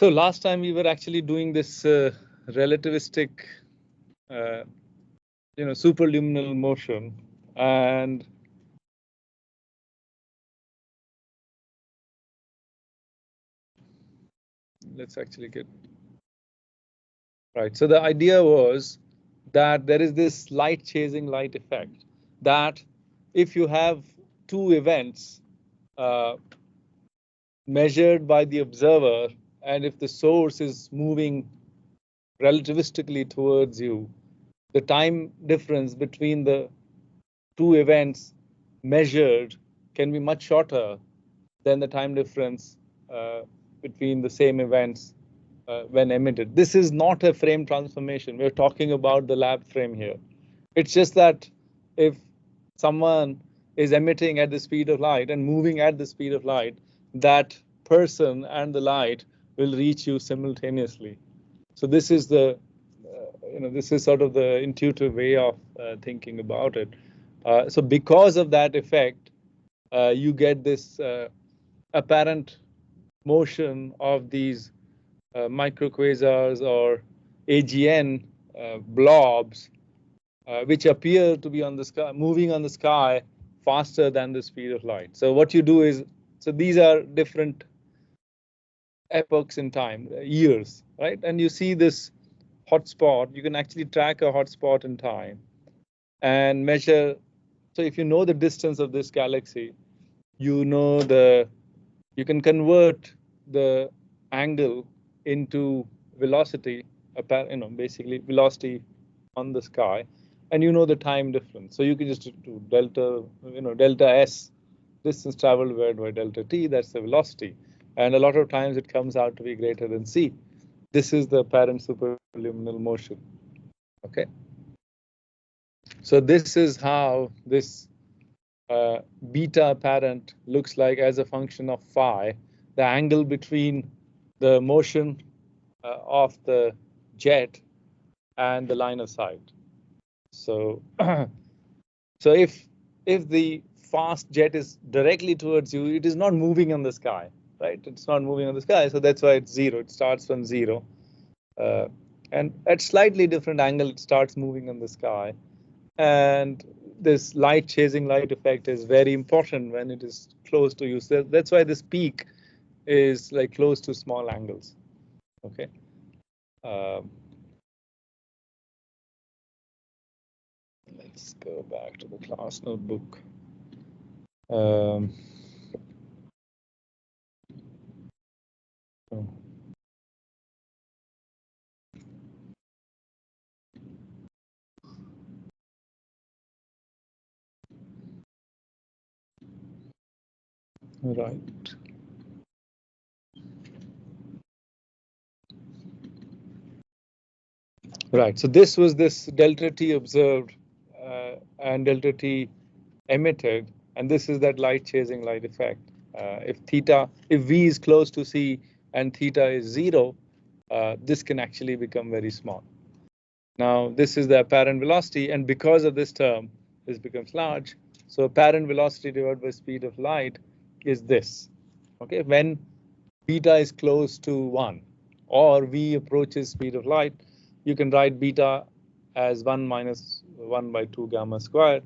So last time we were actually doing this relativistic, superluminal motion, and let's actually get right. So the idea was that there is this light chasing light effect, that if you have two events measured by the observer, and if the source is moving relativistically towards you, the time difference between the two events measured can be much shorter than the time difference between the same events when emitted. This is not a frame transformation. We're talking about the lab frame here. It's just that if someone is emitting at the speed of light and moving at the speed of light, that person and the light will reach you simultaneously. So this is the, this is sort of the intuitive way of thinking about it. So because of that effect, you get this apparent motion of these microquasars or AGN blobs, which appear to be on the sky, moving on the sky faster than the speed of light. So what you do is, so these are different epochs in time, years, right? And you see this hotspot. You can actually track a hotspot in time and measure. So if you know the distance of this galaxy, you can convert the angle into velocity, basically velocity on the sky, and you know the time difference. So you can just do delta S, distance traveled divided by delta T, that's the velocity. And a lot of times it comes out to be greater than C. This is the apparent superluminal motion. Okay. So this is how this beta apparent looks like as a function of phi, the angle between the motion of the jet and the line of sight. So, so if the fast jet is directly towards you, it is not moving on the sky, right? It's not moving on the sky, so that's why it's zero. It starts from zero, and at slightly different angle, it starts moving on the sky. And this light chasing light effect is very important when it is close to you. So that's why this peak is like close to small angles. Okay. Let's go back to the class notebook. Oh. Right. Right. So this was this delta T observed and delta T emitted, and this is that light chasing light effect. If V is close to C and theta is zero, this can actually become very small. Now this is the apparent velocity, and because of this term, this becomes large. So apparent velocity divided by speed of light is this. Okay, when beta is close to 1 or V approaches speed of light, you can write beta as 1 minus 1 by 2 gamma squared.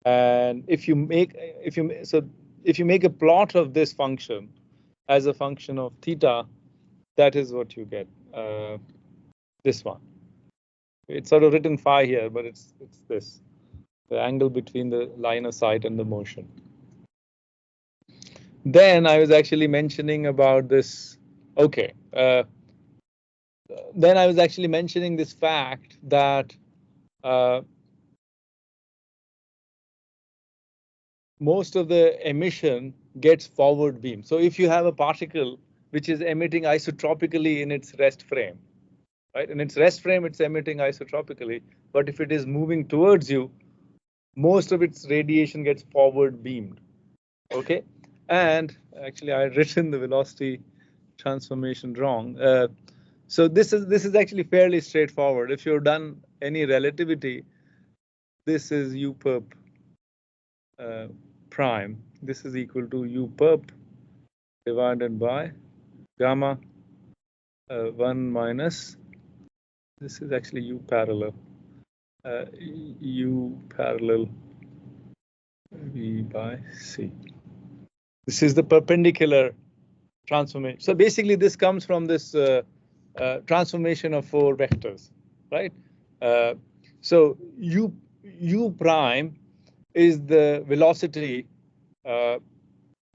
And if you make a plot of this function as a function of theta, that is what you get. This one. It's sort of written phi here, but it's this, the angle between the line of sight and the motion. Then I was actually mentioning about this. Okay. Then I was actually mentioning this fact that most of the emission gets forward beam. So if you have a particle which is emitting isotropically in its rest frame, right? In its rest frame, it's emitting isotropically. But if it is moving towards you, most of its radiation gets forward beamed. Okay. And actually, I had written the velocity transformation wrong. So this is actually fairly straightforward. If you've done any relativity, this is U perp prime. This is equal to U perp divided by gamma 1 minus, this is actually U parallel, U parallel V by C. This is the perpendicular transformation. So basically this comes from this transformation of 4 vectors, right? So U prime is the velocity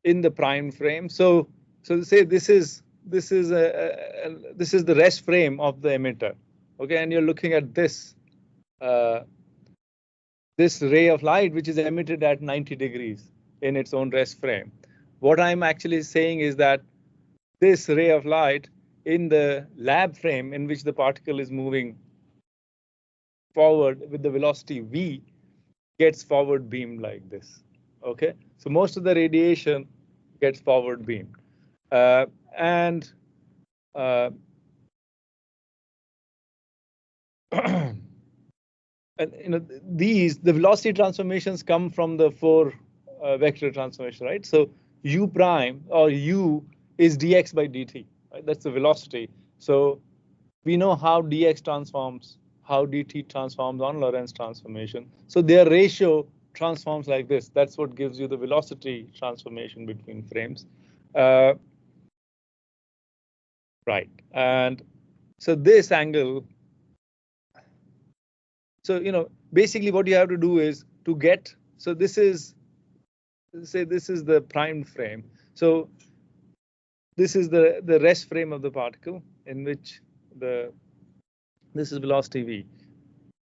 in the prime frame. So say this is the rest frame of the emitter, okay, and you're looking at this this ray of light which is emitted at 90 degrees in its own rest frame. What I'm actually saying is that this ray of light in the lab frame in which the particle is moving forward with the velocity v gets forward beamed like this. Okay, so most of the radiation gets forward beamed, and the velocity transformations come from the 4 vector transformation, right? So u prime or u is dx by dt, right? That's the velocity. So we know how dx transforms, how dt transforms on Lorentz transformation. So their ratio transforms like this. That's what gives you the velocity transformation between frames. Right, and so this angle, so basically what you have to do is to get, so this is, say this is the primed frame. So this is the rest frame of the particle in which this is velocity v.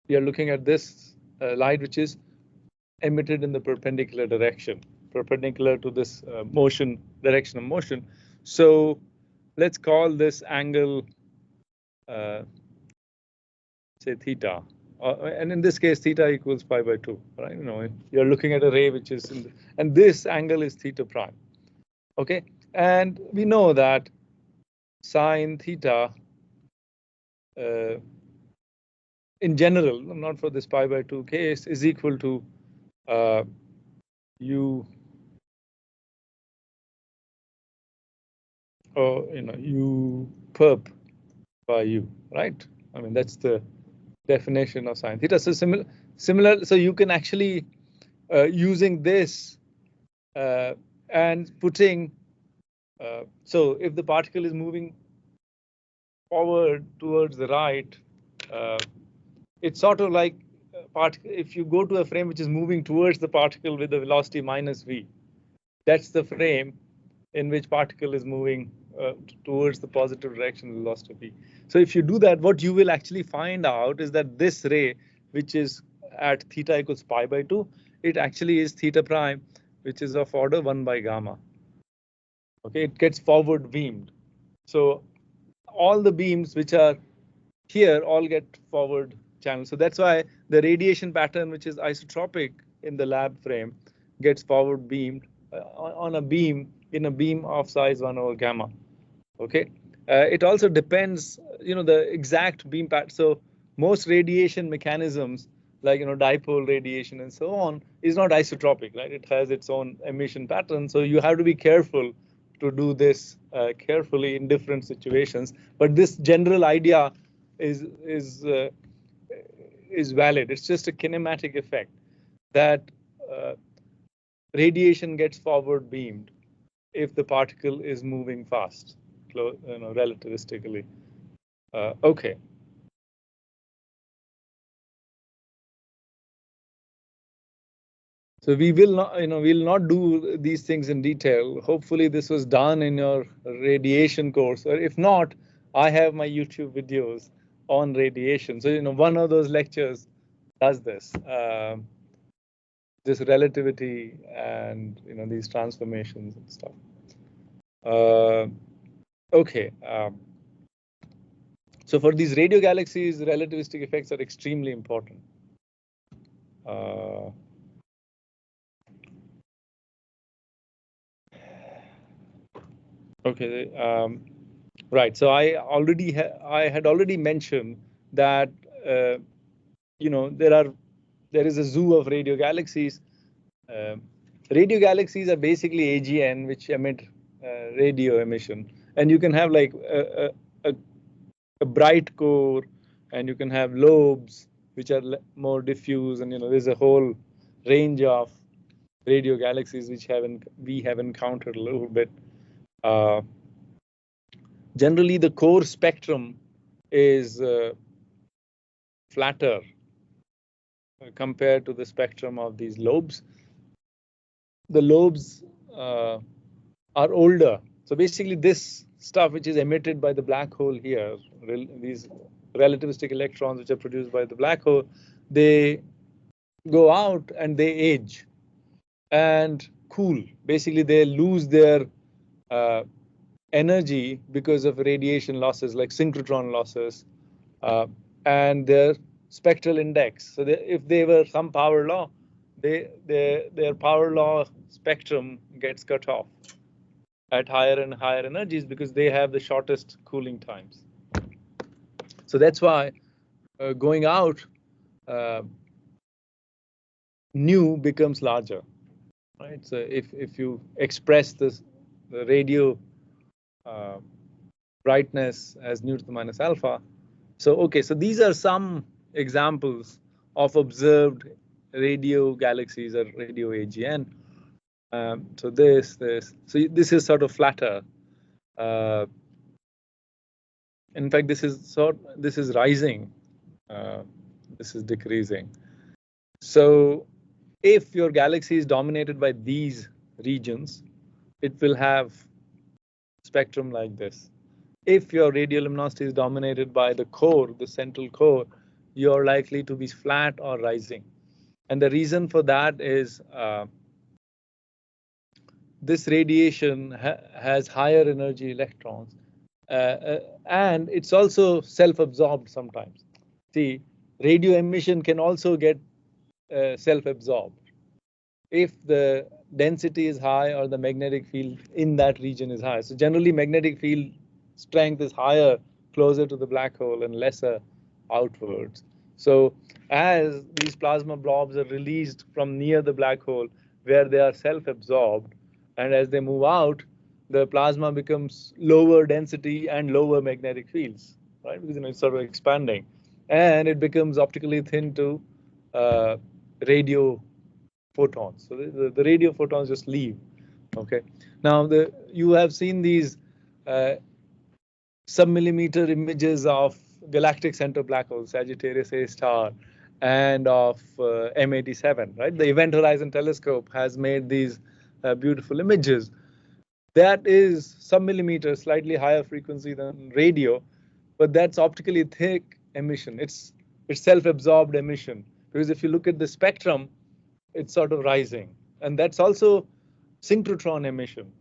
We are looking at this light which is emitted in the perpendicular direction, perpendicular to this direction of motion. So let's call this angle say theta, and in this case theta equals pi by 2, right? You're looking at a ray which is and this angle is theta prime. Okay, and we know that sine theta in general, not for this pi by 2 case, is equal to u u perp by u, right? I mean that's the definition of sine theta. So similar. So you can actually using this and putting. So if the particle is moving forward towards the right, it's sort of like if you go to a frame which is moving towards the particle with the velocity minus v, that's the frame in which particle is moving towards the positive direction of velocity v. So if you do that, what you will actually find out is that this ray, which is at theta equals pi by 2, it actually is theta prime, which is of order 1 by gamma. Okay, it gets forward beamed. So all the beams which are here all get forward channel. So that's why the radiation pattern, which is isotropic in the lab frame, gets forward beamed on a beam in a beam of size 1 over gamma. Okay, it also depends, the exact beam pattern. So most radiation mechanisms, like dipole radiation and so on, is not isotropic, right? It has its own emission pattern. So you have to be careful to do this carefully in different situations. But this general idea is valid. It's just a kinematic effect that radiation gets forward beamed if the particle is moving fast, relativistically. Okay. So we will not, we'll not do these things in detail. Hopefully this was done in your radiation course, or if not, I have my YouTube videos on radiation. So, one of those lectures does this, this relativity and, these transformations and stuff. Okay. So for these radio galaxies, relativistic effects are extremely important. Okay, right. So I had already mentioned that there is a zoo of radio galaxies. Radio galaxies are basically AGN, which emit radio emission, and you can have like a a bright core, and you can have lobes which are more diffuse, and there's a whole range of radio galaxies which we have encountered a little bit. Generally, the core spectrum is flatter compared to the spectrum of these lobes. The lobes are older. So basically, this stuff which is emitted by the black hole here, these relativistic electrons which are produced by the black hole, they go out and they age and cool. Basically, they lose their energy because of radiation losses like synchrotron losses and their spectral index. So if they were some power law, their power law spectrum gets cut off at higher and higher energies because they have the shortest cooling times. So that's why going out, nu becomes larger, right? So if you express the radio brightness as nu to the minus alpha, so okay, so these are some examples of observed radio galaxies or radio AGN. So so this is sort of flatter. In fact, this is rising. This is decreasing. So if your galaxy is dominated by these regions, it will have spectrum like this. If your radial luminosity is dominated by the core, the central core, you're likely to be flat or rising. And the reason for that is this radiation has higher energy electrons, and it's also self-absorbed sometimes. See, radio emission can also get self-absorbed if the density is high or the magnetic field in that region is high. So generally, magnetic field strength is higher closer to the black hole and lesser outwards. So as these plasma blobs are released from near the black hole where they are self-absorbed, and as they move out, the plasma becomes lower density and lower magnetic fields, right? Because it's sort of expanding, and it becomes optically thin to radio photons. So the radio photons just leave. Okay. Now you have seen these sub-millimeter images of galactic center black holes, Sagittarius A star, and of M87, right? The Event Horizon Telescope has made these beautiful images. That is sub-millimeter, slightly higher frequency than radio, but that's optically thick emission. It's self-absorbed emission, because if you look at the spectrum, it's sort of rising, and that's also synchrotron emission.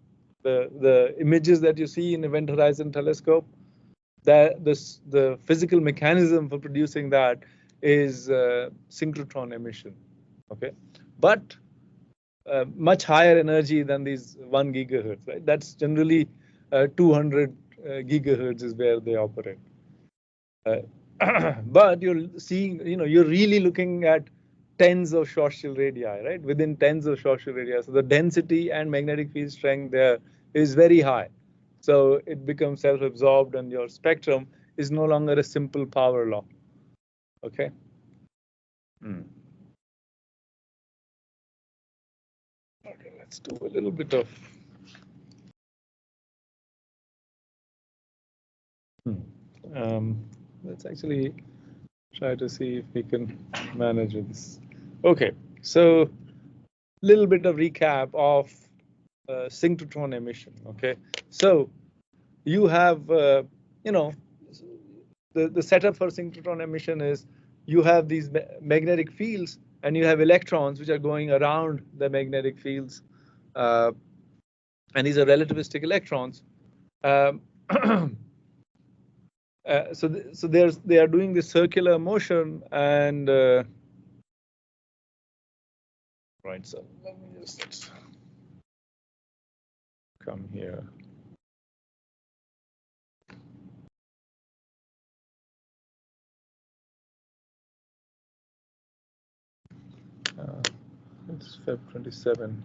The images that you see in Event Horizon Telescope, the physical mechanism for producing that is synchrotron emission. Okay, but much higher energy than these 1 gigahertz, right? That's generally 200 gigahertz is where they operate. But you're seeing, you're really looking at tens of Schwarzschild radii, right? Within tens of Schwarzschild radii. So the density and magnetic field strength there is very high. So it becomes self-absorbed, and your spectrum is no longer a simple power law. Okay. Okay, let's do a little bit of. Let's actually try to see if we can manage this. Okay, so a little bit of recap of synchrotron emission. Okay, so you have, the setup for synchrotron emission is you have these magnetic fields and you have electrons which are going around the magnetic fields, and these are relativistic electrons. So they are doing this circular motion, and right. So let me just come here. It's Feb 27.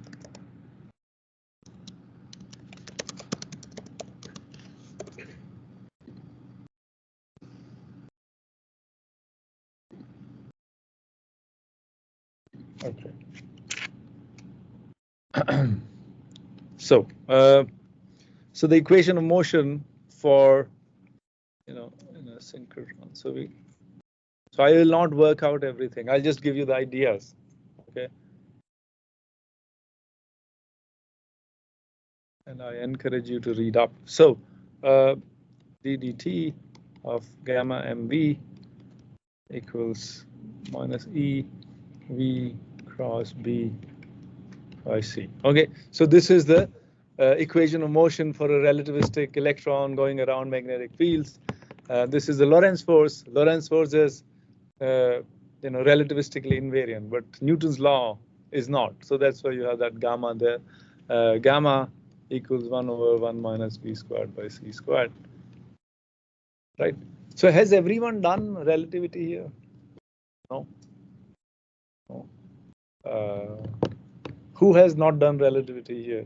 Okay. So, so the equation of motion for, in a synchrotron. So I will not work out everything. I'll just give you the ideas. Okay. And I encourage you to read up. So, ddt of gamma mv equals minus E V cross B by C. Okay, so this is the equation of motion for a relativistic electron going around magnetic fields. This is the Lorentz force. Lorentz force is relativistically invariant, but Newton's law is not. So that's why you have that gamma there. Gamma equals 1 over 1 minus V squared by C squared. Right. So has everyone done relativity here? No. No. Who has not done relativity here?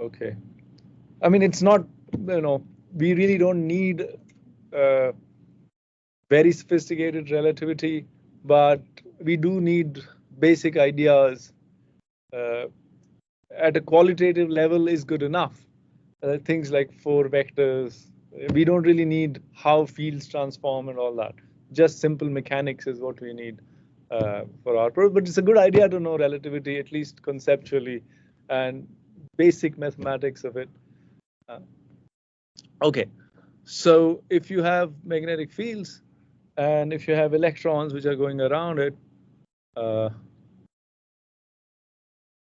Okay. I mean, it's not, we really don't need very sophisticated relativity, but we do need basic ideas. At a qualitative level is good enough. Things like 4 vectors. We don't really need how fields transform and all that. Just simple mechanics is what we need for our purpose. But it's a good idea to know relativity, at least conceptually, and basic mathematics of it. Okay, so if you have magnetic fields and if you have electrons which are going around it,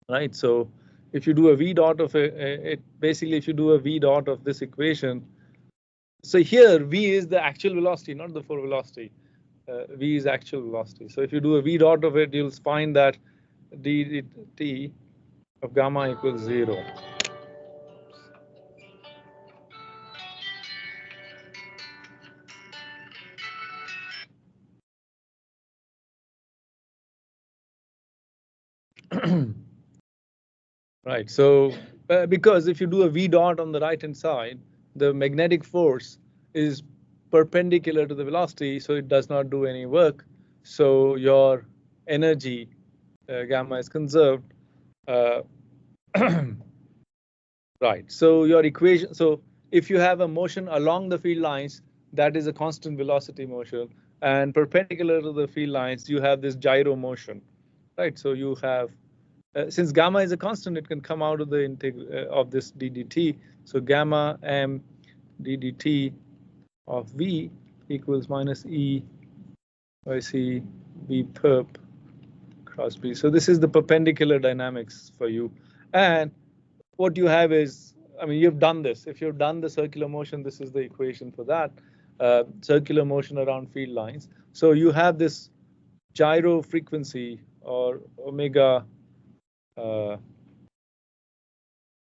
right? So if you do a v dot of it, basically if you do a v dot of this equation, so here v is the actual velocity, not the 4 velocity. V is actual velocity. So if you do a v dot of it, you'll find that dt of gamma equals 0. Right. So because if you do a v dot on the right hand side, the magnetic force is perpendicular to the velocity, so it does not do any work. So your energy gamma is conserved. Right. So your equation. So if you have a motion along the field lines, that is a constant velocity motion, and perpendicular to the field lines, you have this gyro motion. Right. So you have. Since gamma is a constant, it can come out of the of this ddt. So gamma m ddt of v equals minus E by C v perp cross B. So this is the perpendicular dynamics for you. And what you have is, I mean, you've done this. If you've done the circular motion, this is the equation for that. Circular motion around field lines. So you have this gyro frequency or omega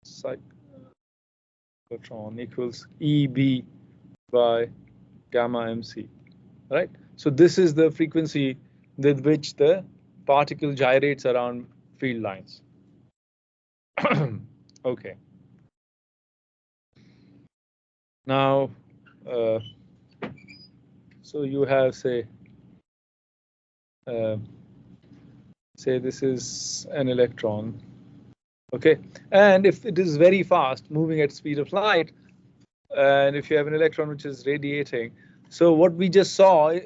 sychroton equals EB by gamma MC, right? So this is the frequency with which the particle gyrates around field lines. Okay. Now, so you have, say this is an electron. Okay, and if it is very fast, moving at speed of light, and if you have an electron which is radiating, so what we just saw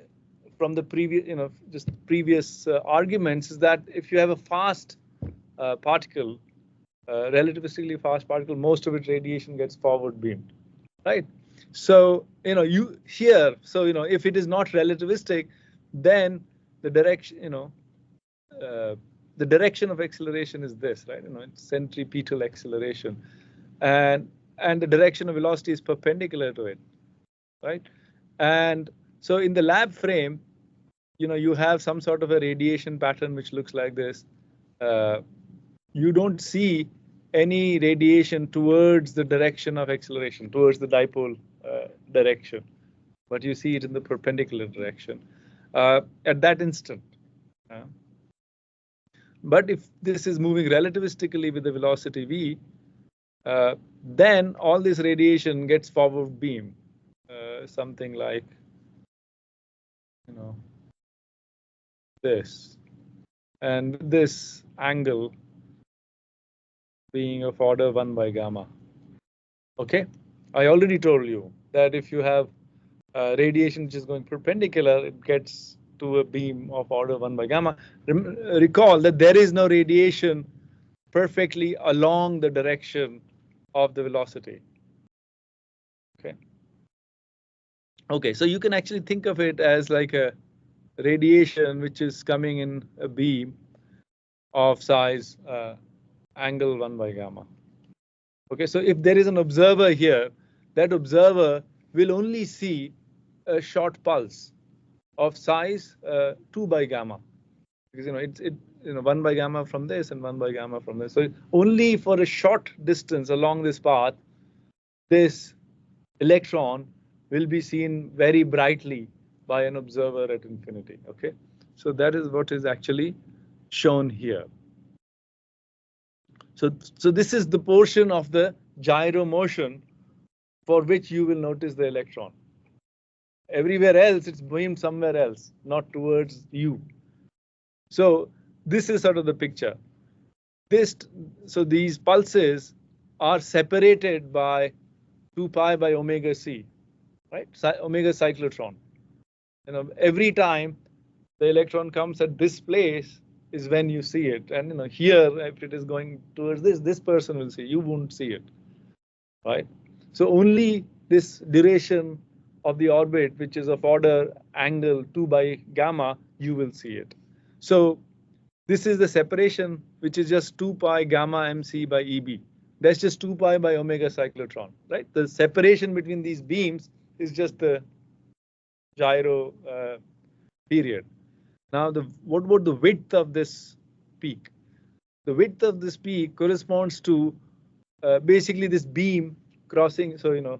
from the previous, just previous arguments is that if you have a fast particle, relativistically fast particle, most of its radiation gets forward beamed, right? So you here, so if it is not relativistic, then the direction, the direction of acceleration is this, right? It's centripetal acceleration, and the direction of velocity is perpendicular to it, right? And so in the lab frame, you have some sort of a radiation pattern which looks like this. You don't see any radiation towards the direction of acceleration, towards the dipole direction, but you see it in the perpendicular direction at that instant. But if this is moving relativistically with the velocity v, then all this radiation gets forward beam, something like this. and this angle being of order 1 by gamma. Okay, I already told you that if you have radiation which is going perpendicular, it gets to a beam of order 1 by gamma. Recall that there is no radiation perfectly along the direction of the velocity. Okay. Okay, so you can actually think of it as like a radiation which is coming in a beam of size angle 1 by gamma. Okay, so if there is an observer here, that observer will only see a short pulse of size 2 by gamma, because it's 1 by gamma from this and 1 by gamma from this. So only for a short distance along this path, this electron will be seen very brightly by an observer at infinity. Okay, so that is what is actually shown here. So this is the portion of the gyro motion for which you will notice the electron. Everywhere else, it's beamed somewhere else, not towards you. So this is sort of the picture. So these pulses are separated by 2 pi by omega c, right? Omega cyclotron. Every time the electron comes at this place is when you see it. And here, if it is going towards this person will see. You won't see it, right? So only this duration of the orbit, which is of order angle 2 by gamma, you will see it. So this is the separation, which is just 2 pi gamma mc by EB. That's just 2 pi by omega cyclotron, right? The separation between these beams is just the gyro period. Now, what about the width of this peak? The width of this peak corresponds to basically this beam crossing. So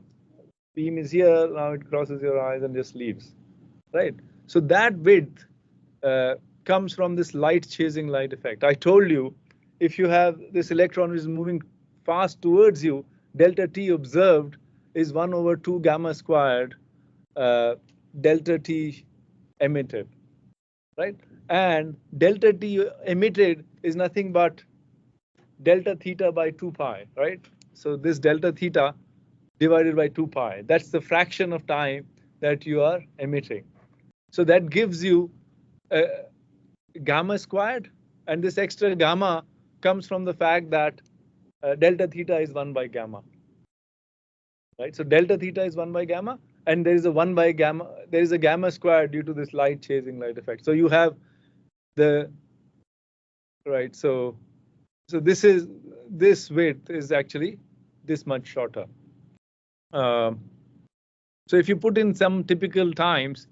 beam is here, now it crosses your eyes and just leaves, right? So that width comes from this light chasing light effect. I told you, if you have this electron which is moving fast towards you, delta t observed is 1 over 2 gamma squared delta t emitted, right? And delta t emitted is nothing but delta theta by 2 pi, right? So this delta theta divided by 2 pi, that's the fraction of time that you are emitting. So that gives you gamma squared, and this extra gamma comes from the fact that delta theta is 1 by gamma, right? So delta theta is 1 by gamma, and there is a 1 by gamma, there is a gamma squared due to this light chasing light effect. So you have the, right, so this width is actually this much shorter. So if you put in some typical times,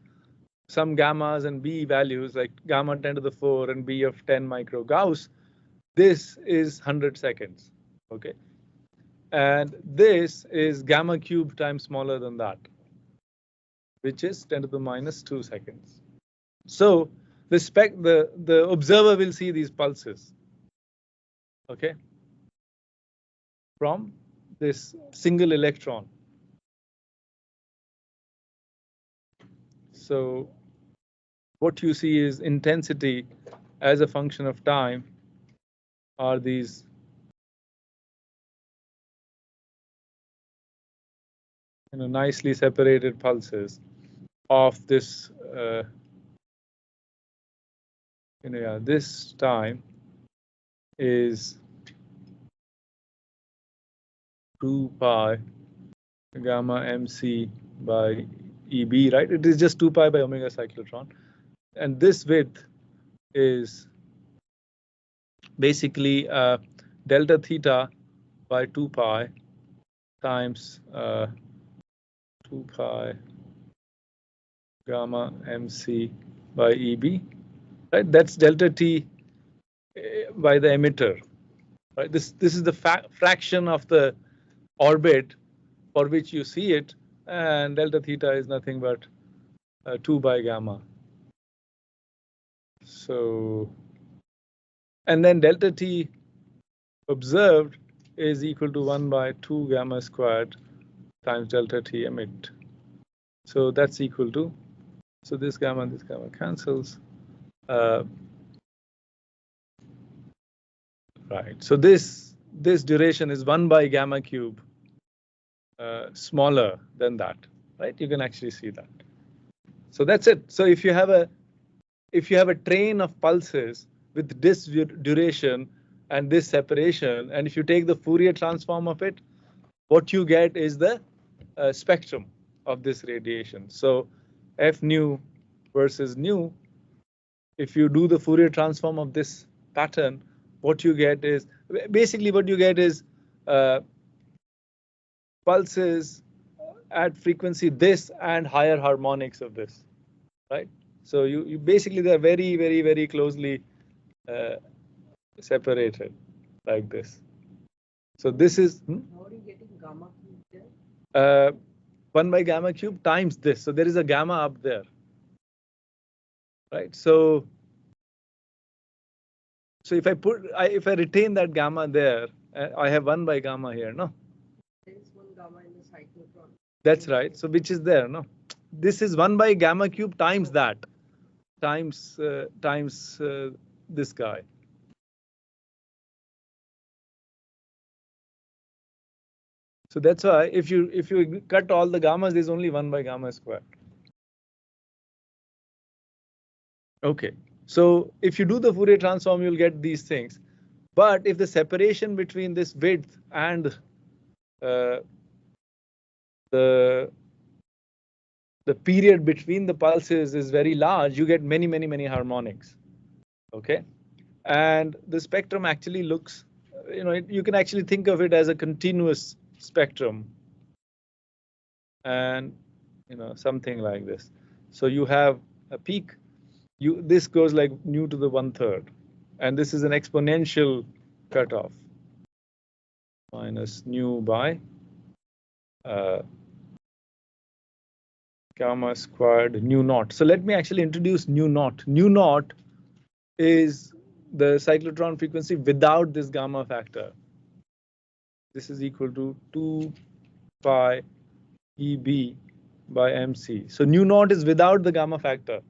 some gammas and B values like gamma 10 to the 4 and B of 10 micro Gauss, this is 100 seconds, okay? And this is gamma cubed times smaller than that, which is 10 to the minus 2 seconds. So the observer will see these pulses, okay, from this single electron. So what you see is intensity as a function of time are these nicely separated pulses of this this time is 2 pi gamma mc by EB, right? It is just 2 pi by omega cyclotron, and this width is basically delta theta by 2 pi times 2 pi gamma mc by EB, right? That's delta t by the emitter, right? This is the fraction of the orbit for which you see it, and delta theta is nothing but 2 by gamma. So, and then delta t observed is equal to 1 by 2 gamma squared times delta t emit. So that's equal to, so this gamma cancels. Right. So this duration is 1 by gamma cube, smaller than that, right? You can actually see that. So that's it. So if you have a train of pulses with this duration and this separation, and if you take the Fourier transform of it, what you get is the spectrum of this radiation. So f nu versus nu, if you do the Fourier transform of this pattern, what you get is basically pulses at frequency this and higher harmonics of this, right? So you basically, they're very, very, very closely separated like this. So this is How are you getting gamma cube there? 1 by gamma cube times this. So there is a gamma up there, right? So if I retain that gamma there, I have 1 by gamma here, no? There is one gamma in the cyclotron. That's right. So which is there, no? This is 1 by gamma cube times that, times this guy. So that's why if you cut all the gammas, there's only 1 by gamma squared. Okay. So if you do the Fourier transform, you'll get these things. But if the separation between this width and the period between the pulses is very large, you get many, many, many harmonics. Okay. And the spectrum actually looks, you can actually think of it as a continuous spectrum, and something like this. So you have a peak, this goes like nu to the 1/3, and this is an exponential cutoff minus nu by gamma squared nu naught. So let me actually introduce nu naught. Nu naught is the cyclotron frequency without this gamma factor. This is equal to 2 pi EB by MC. So nu naught is without the gamma factor,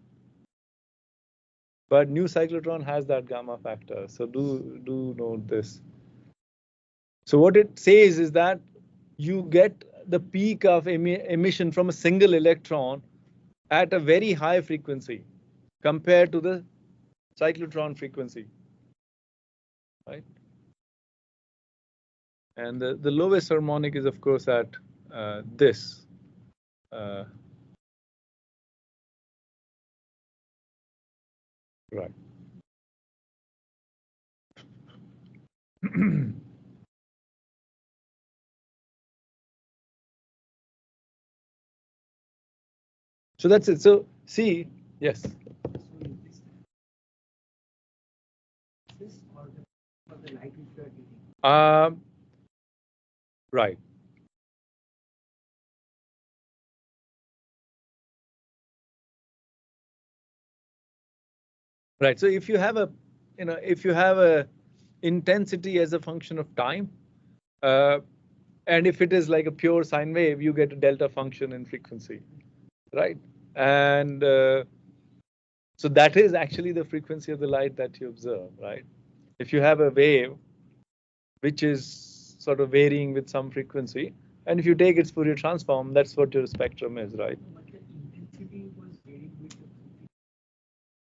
but new cyclotron has that gamma factor. So do note this. So what it says is that you get the peak of emission from a single electron at a very high frequency compared to the cyclotron frequency, right? And the lowest harmonic is, of course, at this. Right. So that's it. So see, yes. This or the light which you are getting? Right. Right. So if you have a intensity as a function of time, and if it is like a pure sine wave, you get a delta function in frequency, right? And so that is actually the frequency of the light that you observe, right? If you have a wave which is sort of varying with some frequency, and if you take its Fourier transform, that's what your spectrum is, right? But the intensity was varying with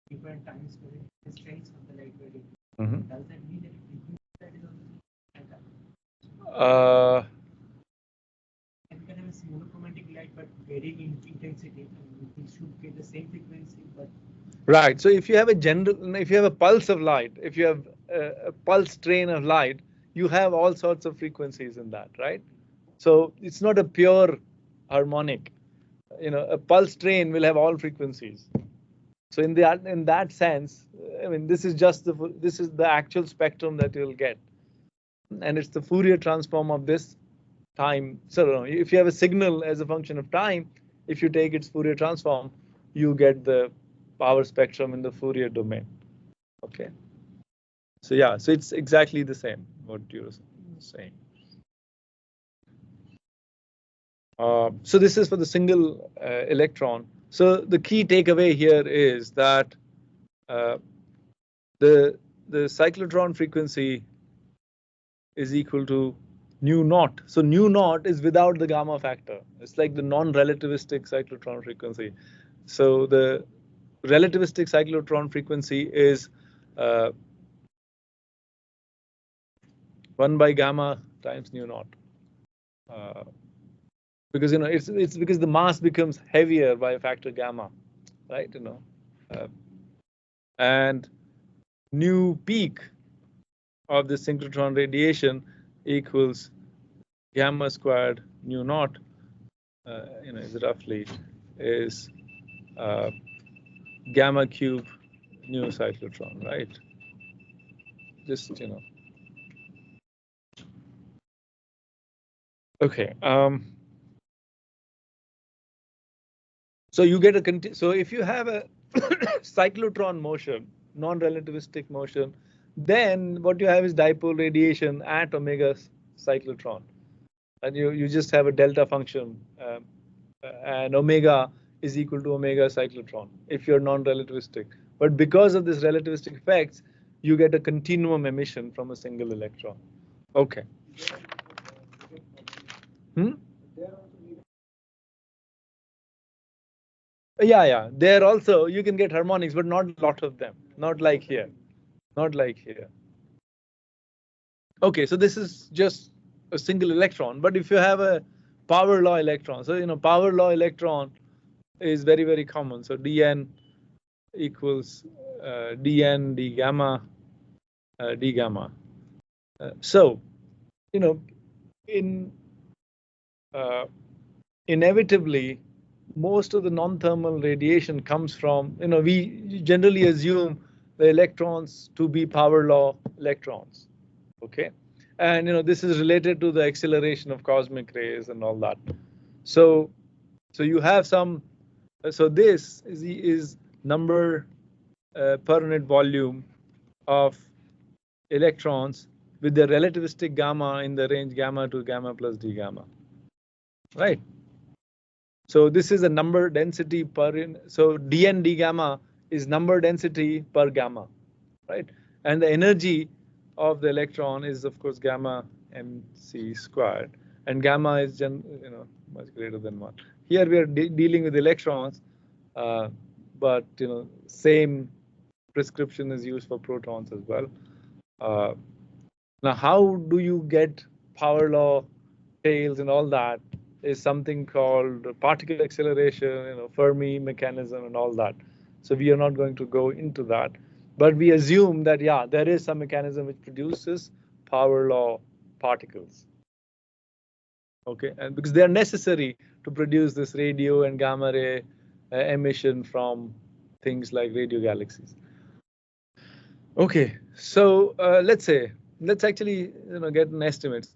different times during the strength of the light varying. Mm-hmm. Does that mean that frequency is also and you can have a monochromatic light but varying in intensity, and it should get the same frequency, but right. So if you have a pulse of light, if you have a pulse train of light, you have all sorts of frequencies in that, right? So it's not a pure harmonic. A pulse train will have all frequencies. So in that sense, I mean, this is the actual spectrum that you'll get, and it's the Fourier transform of this time. So if you have a signal as a function of time, if you take its Fourier transform, you get the power spectrum in the Fourier domain. Okay. So yeah, so it's exactly the same what you're saying. So this is for the single electron. So the key takeaway here is that the cyclotron frequency is equal to nu naught. So nu naught is without the gamma factor. It's like the non-relativistic cyclotron frequency. So the relativistic cyclotron frequency is 1 by gamma times nu naught. Because it's because the mass becomes heavier by a factor gamma, right? And nu peak of the synchrotron radiation equals gamma squared nu naught. Is roughly is gamma cube nu cyclotron, right? Just Okay. So you get so if you have a cyclotron motion, non-relativistic motion, then what you have is dipole radiation at omega cyclotron, and you just have a delta function, and omega is equal to omega cyclotron if you're non-relativistic. But because of this relativistic effects, you get a continuum emission from a single electron. Okay. Hmm? Yeah. There also you can get harmonics, but not a lot of them. Not like here. Not like here. Okay, so this is just a single electron. But if you have a power law electron, so power law electron is very, very common. So dn equals dn d gamma d gamma. So in inevitably, most of the non-thermal radiation comes from, we generally assume the electrons to be power law electrons, okay? And this is related to the acceleration of cosmic rays and all that. So you have some, so this is number per unit volume of electrons with the relativistic gamma in the range gamma to gamma plus d gamma, right? So this is a number density so dn d gamma is number density per gamma, right? And the energy of the electron is of course gamma mc squared, and gamma is much greater than 1. Here we are dealing with electrons, but same prescription is used for protons as well. Now, how do you get power law tails and all that is something called particle acceleration, Fermi mechanism and all that. So we are not going to go into that, but we assume that, yeah, there is some mechanism which produces power law particles. Okay, and because they are necessary to produce this radio and gamma ray emission from things like radio galaxies. Okay, so let's actually get an estimate.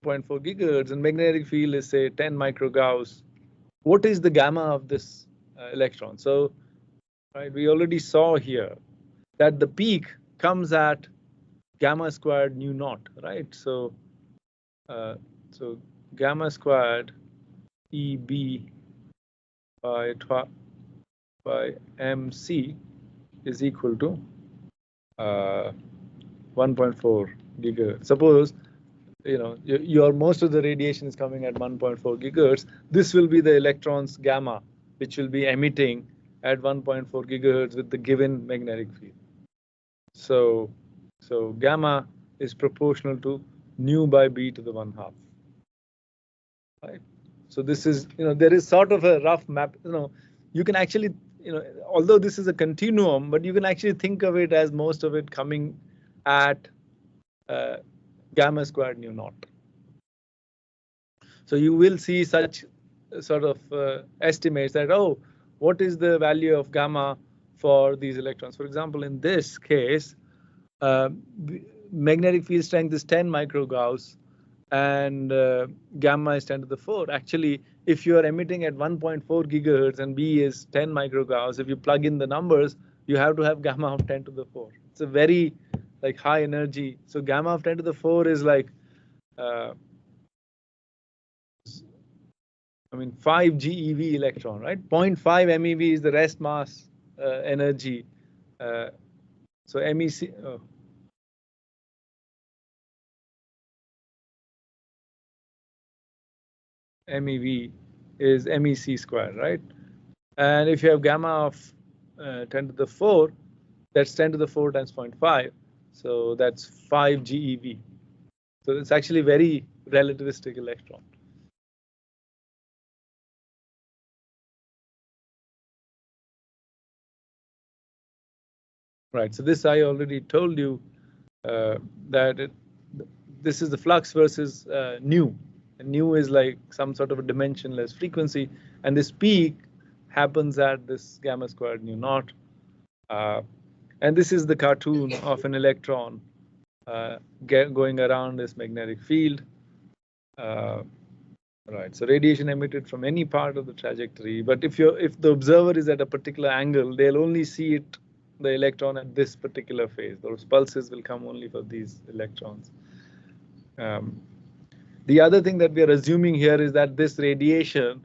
0.4 gigahertz and magnetic field is say 10 microgauss. What is the gamma of this electron? So, right, we already saw here that the peak comes at gamma squared nu naught, right? So, gamma squared EB by MC is equal to 1.4 gigahertz. Suppose your most of the radiation is coming at 1.4 gigahertz. This will be the electrons gamma, which will be emitting at 1.4 gigahertz with the given magnetic field. So gamma is proportional to nu by b to the 1/2. Right. So this is there is sort of a rough map. You can actually although this is a continuum, but you can actually think of it as most of it coming at gamma squared nu naught. So you will see such sort of estimates that, oh, what is the value of gamma for these electrons? For example, in this case, magnetic field strength is 10 microgauss and gamma is 10 to the 4. Actually, if you are emitting at 1.4 gigahertz and B is 10 microgauss, if you plug in the numbers, you have to have gamma of 10 to the 4. It's a very high energy. So gamma of 10 to the 4 is I mean, 5 GeV electron, right? 0.5 MeV is the rest mass energy. So MEC, MeV is MEC squared, right? And if you have gamma of 10 to the 4, that's 10 to the 4 times 0.5. So that's 5 GeV. So it's actually very relativistic electron. Right, so this I already told you that this is the flux versus nu. And nu is like some sort of a dimensionless frequency, and this peak happens at this gamma squared nu naught. And this is the cartoon of an electron going around this magnetic field. Right, so radiation emitted from any part of the trajectory, but if the observer is at a particular angle, they'll only see it, the electron, at this particular phase. Those pulses will come only for these electrons. The other thing that we are assuming here is that this radiation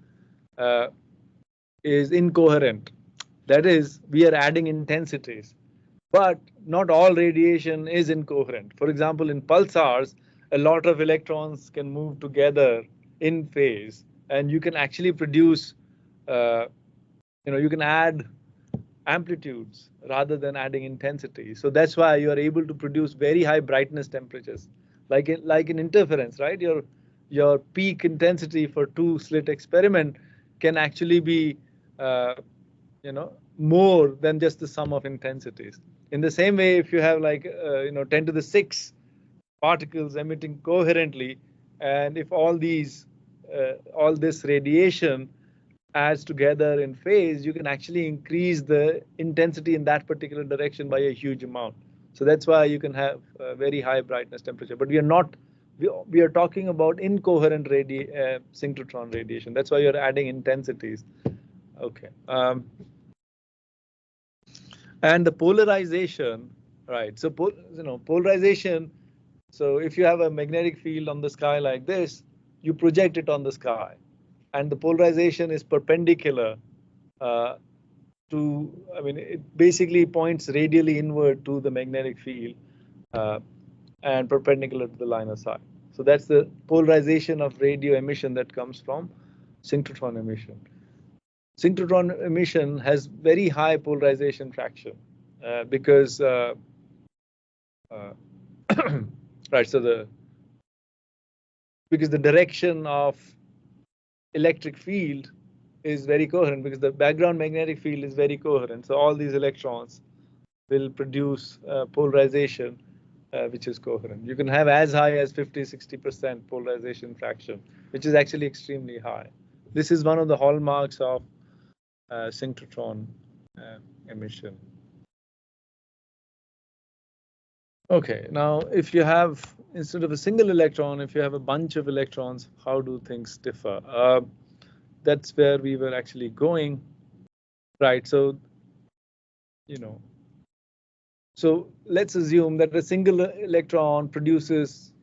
is incoherent. That is, we are adding intensities, but not all radiation is incoherent. For example, in pulsars, a lot of electrons can move together in phase, and you can actually produce, you can add amplitudes rather than adding intensity. So that's why you are able to produce very high brightness temperatures, like in interference, right? Your peak intensity for 2-slit experiment can actually be, more than just the sum of intensities. In the same way, if you have like 10 to the 6 particles emitting coherently, and if all this radiation adds together in phase, you can actually increase the intensity in that particular direction by a huge amount. So that's why you can have a very high brightness temperature. But we are talking about incoherent synchrotron radiation. That's why you're adding intensities. Okay. And the polarization, right? So polarization. So if you have a magnetic field on the sky like this, you project it on the sky, and the polarization is perpendicular it basically points radially inward to the magnetic field and perpendicular to the line of sight. So that's the polarization of radio emission that comes from synchrotron emission. Synchrotron emission has very high polarization fraction because right, so because the direction of electric field is very coherent, because the background magnetic field is very coherent. So all these electrons will produce polarization which is coherent. You can have as high as 50-60% polarization fraction, which is actually extremely high. This is one of the hallmarks of synchrotron emission. Okay, now if you have, instead of a single electron, if you have a bunch of electrons, how do things differ? That's where we were actually going, right? So, so let's assume that a single electron produces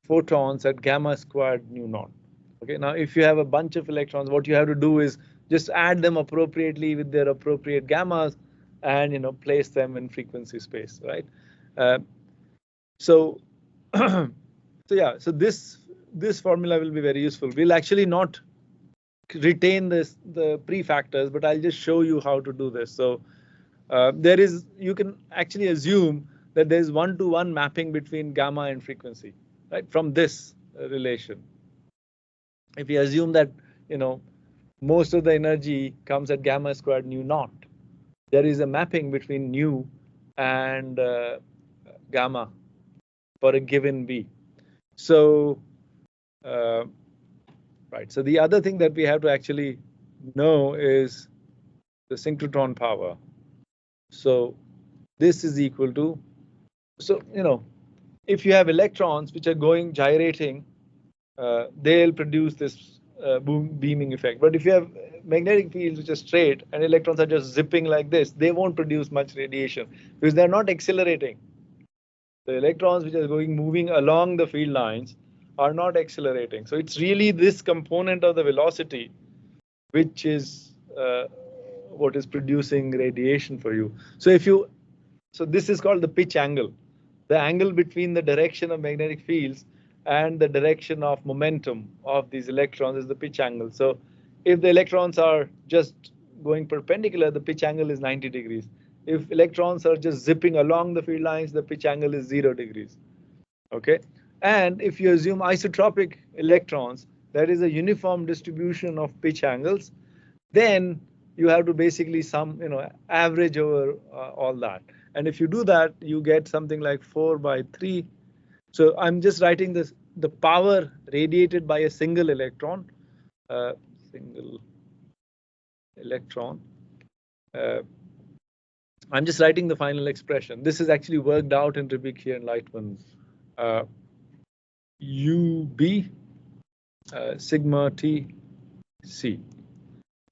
photons at gamma squared nu naught. Okay, now if you have a bunch of electrons, what you have to do is just add them appropriately with their appropriate gammas, and place them in frequency space, right? So so this formula will be very useful. We'll actually not retain the prefactors, but I'll just show you how to do this. So you can actually assume that there's 1-to-1 mapping between gamma and frequency, right? From this relation, if you assume that most of the energy comes at gamma squared nu naught, there is a mapping between nu and gamma for a given V. So right, so the other thing that we have to actually know is the synchrotron power. So this is equal to, so if you have electrons which are gyrating, they'll produce this beaming effect. But if you have magnetic fields which are straight and electrons are just zipping like this, they won't produce much radiation because they're not accelerating. The electrons which are moving along the field lines are not accelerating. So it's really this component of the velocity which is what is producing radiation for you. So so this is called the pitch angle, the angle between the direction of magnetic fields and the direction of momentum of these electrons is the pitch angle. So if the electrons are just going perpendicular, the pitch angle is 90 degrees. If electrons are just zipping along the field lines, the pitch angle is 0 degrees. Okay, and if you assume isotropic electrons, that is a uniform distribution of pitch angles, then you have to basically average over all that. And if you do that, you get something like 4/3. So I'm just writing this, the power radiated by a single electron. Uh, I'm just writing the final expression. This is actually worked out in Ritik and Lightman. UB sigma T C.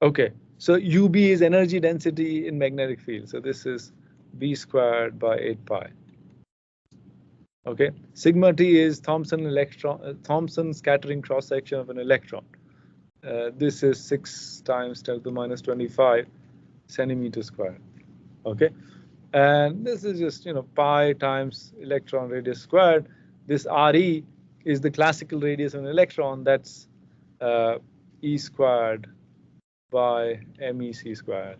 Okay, so UB is energy density in magnetic field. So this is B squared by 8 pi. Okay, sigma T is Thomson scattering cross section of an electron. This is 6 times 10 to the minus 25 centimeter squared. Okay, and this is just pi times electron radius squared. This RE is the classical radius of an electron. That's E squared by MEC squared.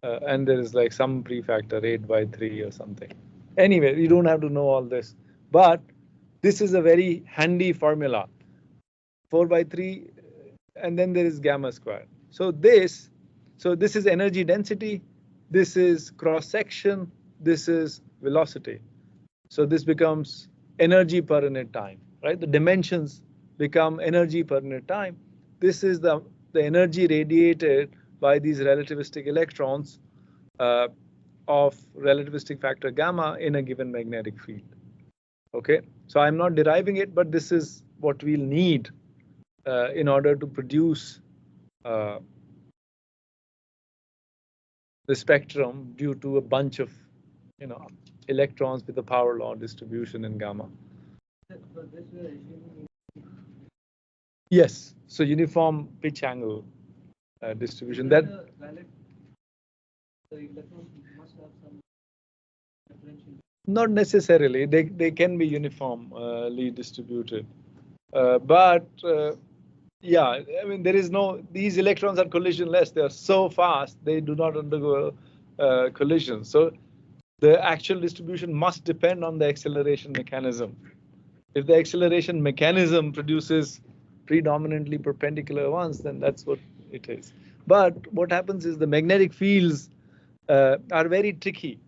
And there is like some prefactor 8/3 or something. Anyway, you don't have to know all this, but this is a very handy formula. 4/3, and then there is gamma squared. So this is energy density, this is cross section, this is velocity. So this becomes energy per unit time, right? The dimensions become energy per unit time. This is the energy radiated by these relativistic electrons of relativistic factor gamma in a given magnetic field. Okay, so I'm not deriving it, but this is what we'll need in order to produce the spectrum due to a bunch of electrons with a power law distribution in gamma. Yes, so uniform pitch angle distribution. That the electrons must have some differential. Not necessarily. They can be uniformly distributed, but yeah, I mean there is these electrons are collisionless. They are so fast they do not undergo collision. So the actual distribution must depend on the acceleration mechanism. If the acceleration mechanism produces predominantly perpendicular ones, then that's what it is. But what happens is the magnetic fields are very tricky.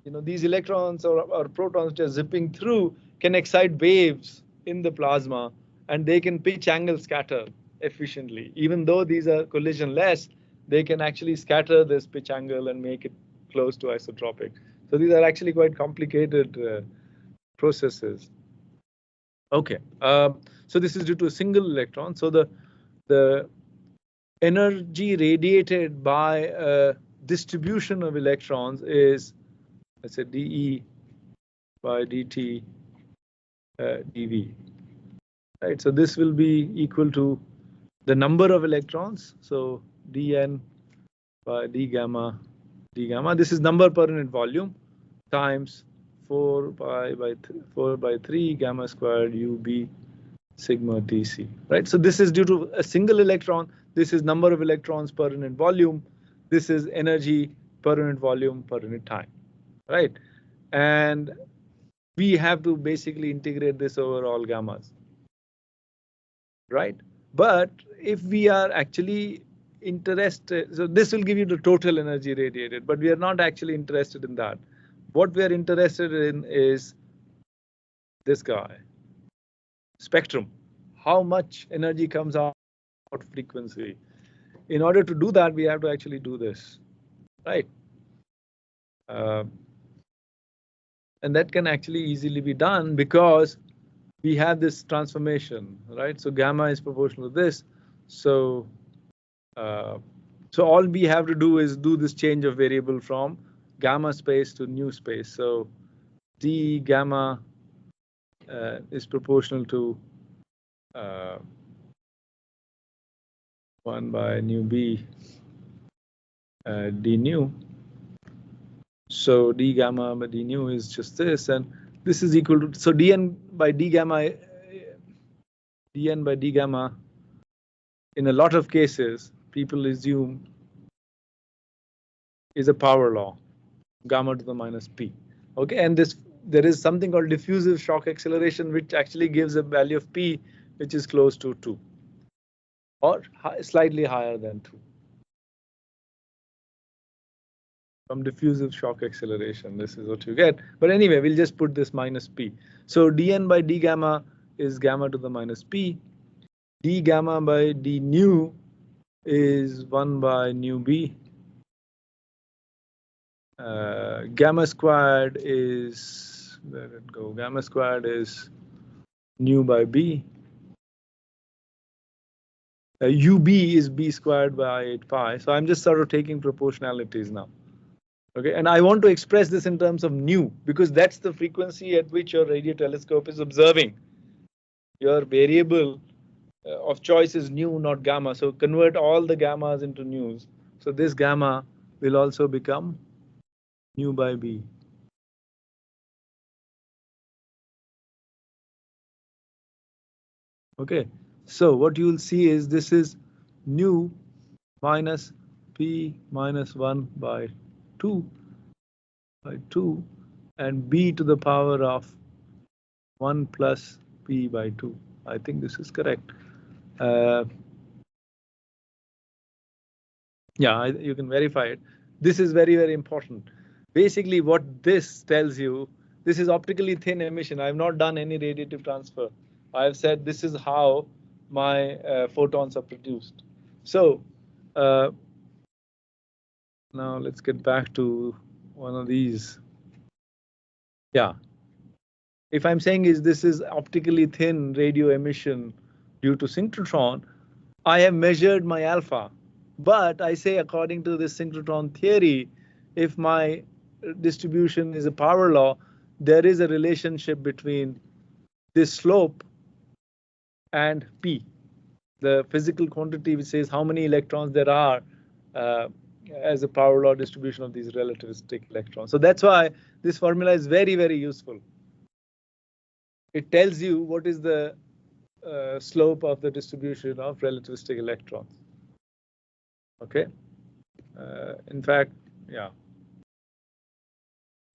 These electrons or protons just zipping through can excite waves in the plasma, and they can pitch angle scatter efficiently. Even though these are collisionless, they can actually scatter this pitch angle and make it close to isotropic. So these are actually quite complicated processes. Okay, so this is due to a single electron. So the energy radiated by a distribution of electrons is, let's say, dE by dt dV. Right, so this will be equal to the number of electrons. So dN by d gamma. This is number per unit volume times 4/3 gamma squared UB sigma Tc. Right, so this is due to a single electron. This is number of electrons per unit volume. This is energy per unit volume per unit time. Right, and we have to basically integrate this over all gammas. Right, but if we are actually interested, so this will give you the total energy radiated, but we are not actually interested in that. What we are interested in is this guy, spectrum. How much energy comes out frequency? In order to do that, we have to actually do this, right? And that can actually easily be done because we have this transformation, right? So gamma is proportional to this. So all we have to do is do this change of variable from gamma space to nu space. So d gamma is proportional to 1 by nu b d nu. So d gamma by d nu is just this, and this is equal to, so dn by d gamma, dn by d gamma, in a lot of cases, people assume is a power law, gamma to the minus p. Okay, and this, there is something called diffusive shock acceleration, which actually gives a value of p which is close to 2 or slightly higher than 2 from diffusive shock acceleration. This is what you get. But anyway, we'll just put this minus p. So dn by d gamma is gamma to the minus p. D gamma by d nu is 1 by nu b. Gamma squared is, where did it go? Gamma squared is nu by b. UB is b squared by 8 pi. So I'm just sort of taking proportionalities now. Okay, and I want to express this in terms of nu, because that's the frequency at which your radio telescope is observing. Your variable of choice is nu, not gamma. So convert all the gammas into nus. So this gamma will also become nu by b. Okay, so what you will see is this is nu minus p minus 1 by 2 and b to the power of 1 plus p by 2. I think this is correct. Yeah, you can verify it. This is very, very important. Basically, what this tells you, this is optically thin emission. I have not done any radiative transfer. I have said this is how my photons are produced. So now let's get back to one of these. Yeah. If I'm saying is this is optically thin radio emission due to synchrotron, I have measured my alpha. But I say according to this synchrotron theory, if my distribution is a power law, there is a relationship between this slope and P, the physical quantity which says how many electrons there are as a power law distribution of these relativistic electrons. So that's why this formula is very, very useful. It tells you what is the slope of the distribution of relativistic electrons. Okay. In fact, yeah.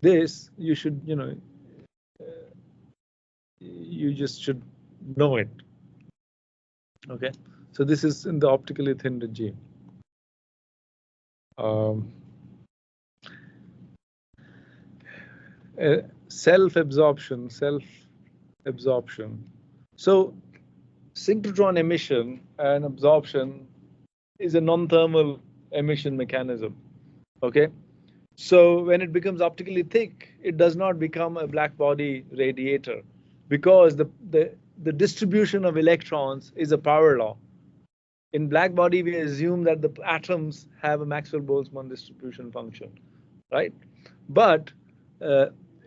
This you should, you just should know it. Okay. So this is in the optically thin regime. Self-absorption. So synchrotron emission and absorption is a non-thermal emission mechanism. Okay. So when it becomes optically thick, it does not become a black body radiator, because the distribution of electrons is a power law. In black body, we assume that the atoms have a Maxwell-Boltzmann distribution function, right? But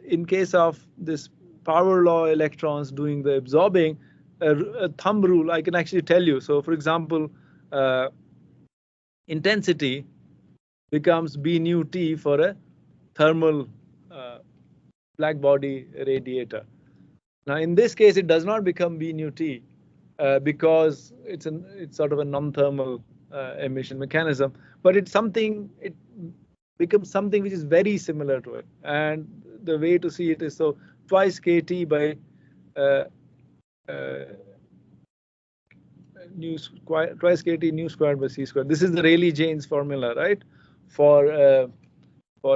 in case of this power law electrons doing the absorbing, a thumb rule I can actually tell you. So for example, intensity becomes B nu T for a thermal black body radiator. Now in this case, it does not become B nu T because it's sort of a non-thermal emission mechanism, but it's something, it becomes something which is very similar to it. And the way to see it is, so twice kT by nu square, twice kT nu squared by c squared. This is the Rayleigh-Janes formula, right? For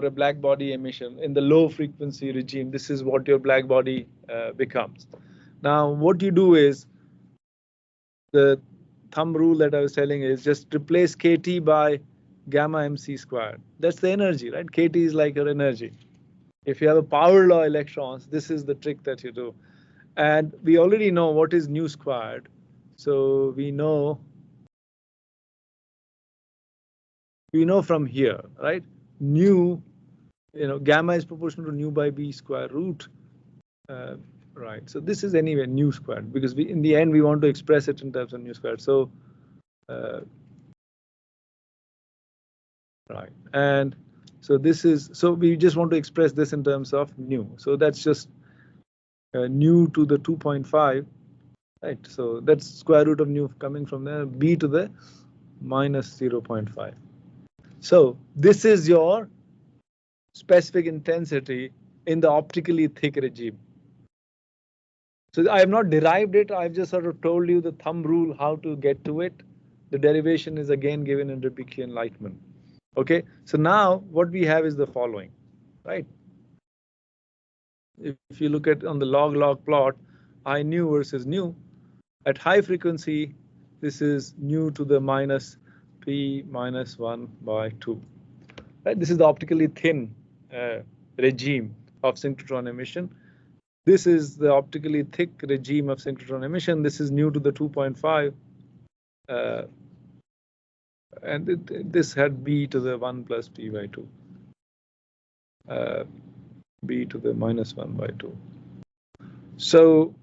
a black body emission in the low frequency regime. This is what your black body becomes. Now, what you do is, the thumb rule that I was telling is just replace kT by gamma mc squared. That's the energy, right? kT is like your energy. If you have a power law electrons, this is the trick that you do. And we already know what is nu squared. So we know from here, right? Nu, gamma is proportional to nu by b square root, right? So this is anyway nu squared, because we, in the end, we want to express it in terms of nu squared. So, right, and so this is, so we just want to express this in terms of nu. So that's just nu to the 2.5, right? So that's square root of nu coming from there, b to the minus 0.5. So this is your specific intensity in the optically thick regime. So I have not derived it, I've just sort of told you the thumb rule how to get to it. The derivation is again given in Ripickian Lightman. Okay, so now what we have is the following, right? If you look at on the log plot, I nu versus nu, at high frequency, this is nu to the minus p minus 1 by 2. Right? This is the optically thin regime of synchrotron emission. This is the optically thick regime of synchrotron emission. This is nu to the 2.5. And this had b to the 1 plus p by 2. B to the minus 1 by 2. So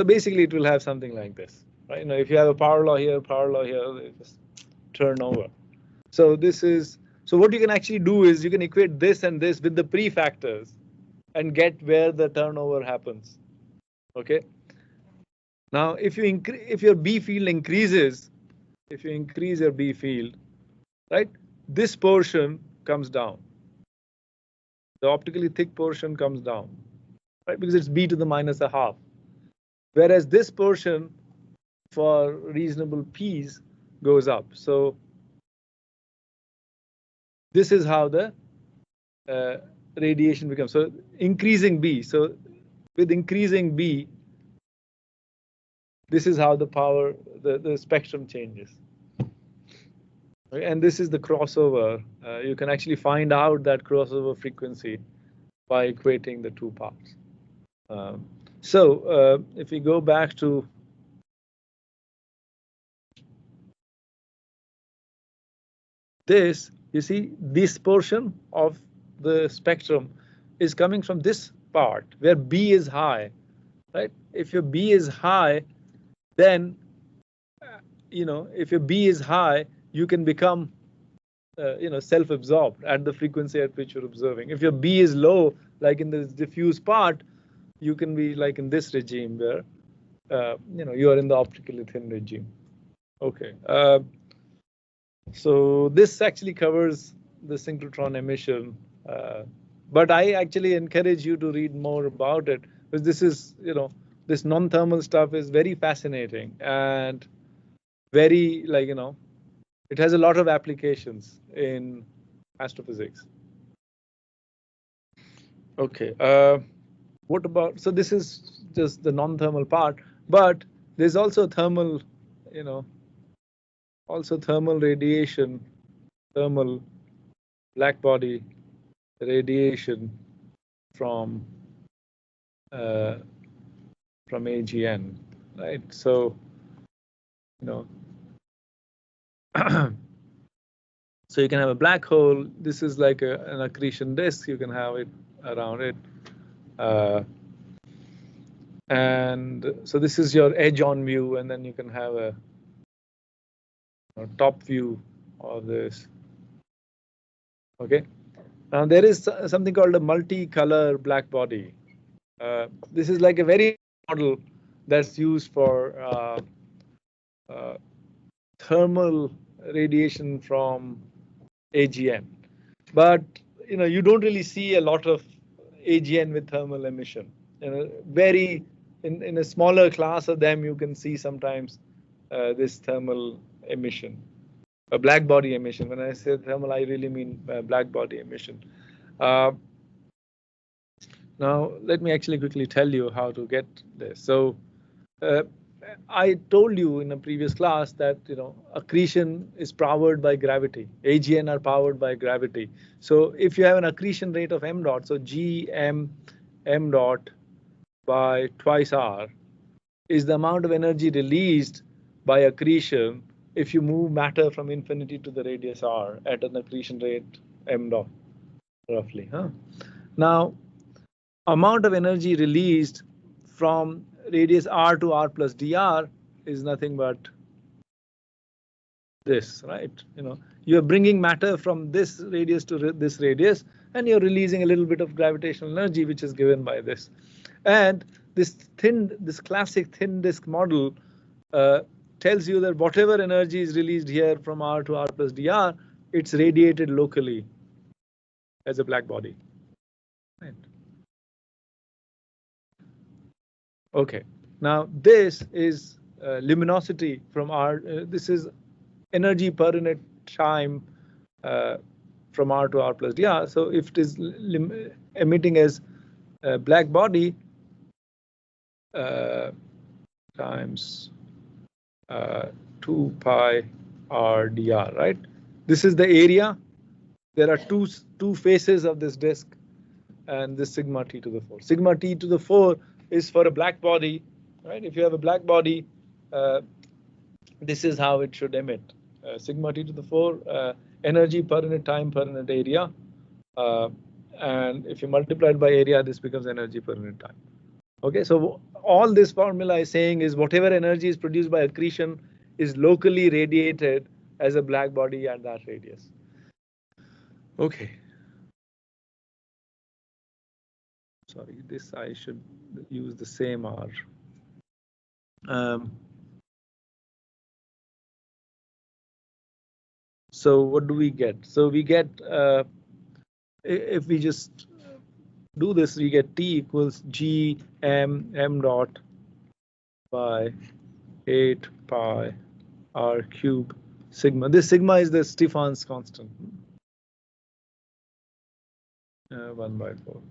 basically it will have something like this, right? You know, if you have a power law here, they just turn over. So this is, so what you can actually do is you can equate this and this with the prefactors and get where the turnover happens. Okay. Now, if your B field increases, if you increase your B field, right, this portion comes down. The optically thick portion comes down, right, because it's b to the minus a half. Whereas this portion for reasonable p's goes up. So this is how the radiation becomes. So increasing b. So with increasing b, this is how the power, the spectrum changes. And this is the crossover. You can actually find out that crossover frequency by equating the two parts. So if we go back to this, you see this portion of the spectrum is coming from this part where B is high, right? If your B is high, then, you know, if your B is high, you can become, you know, self-absorbed at the frequency at which you're observing. If your B is low, like in the diffuse part, you can be like in this regime where, you know, you are in the optically thin regime. Okay. So this actually covers the synchrotron emission, but I actually encourage you to read more about it, because this is, you know, this non-thermal stuff is very fascinating and very, like, you know, it has a lot of applications in astrophysics. Okay, what about, so this is just the non-thermal part, but there's also thermal, you know, also thermal radiation, thermal black body radiation from AGN, right? So, you know, so you can have a black hole. This is like an accretion disk. You can have it around it. And so this is your edge-on view, and then you can have a top view of this. Okay. Now there is something called a multicolor black body. This is like a very model that's used for thermal radiation from AGN, but you know, you don't really see a lot of AGN with thermal emission. You know, very in a smaller class of them, you can see sometimes this thermal emission, a black body emission. When I say thermal, I really mean black body emission. Now, let me actually quickly tell you how to get this. So, I told you in a previous class that, you know, accretion is powered by gravity. AGN are powered by gravity. So if you have an accretion rate of m dot, so gm m dot by twice r is the amount of energy released by accretion if you move matter from infinity to the radius r at an accretion rate m dot, roughly. Now, amount of energy released from radius r to r plus dr is nothing but this, right? You're bringing matter from this radius to this radius, and you're releasing a little bit of gravitational energy, which is given by this. And this classic thin disk model tells you that whatever energy is released here from r to r plus dr, it's radiated locally as a black body. Right. Okay, now this is luminosity from r. This is energy per unit time from r to r plus dr. So if it is emitting as a black body times 2 pi r dr, right? This is the area. There are two faces of this disk, and this sigma t to the 4. Sigma t to the 4 is for a black body, right? If you have a black body, this is how it should emit. Sigma t to the 4, energy per unit time per unit area. And if you multiply it by area, this becomes energy per unit time. Okay, so all this formula is saying is whatever energy is produced by accretion is locally radiated as a black body at that radius. Okay. Sorry, this I should use the same R. So what do we get? So we get, if we just do this, we get T equals G m dot by 8 pi R cube sigma. This sigma is the Stefan's constant. 1 by 4.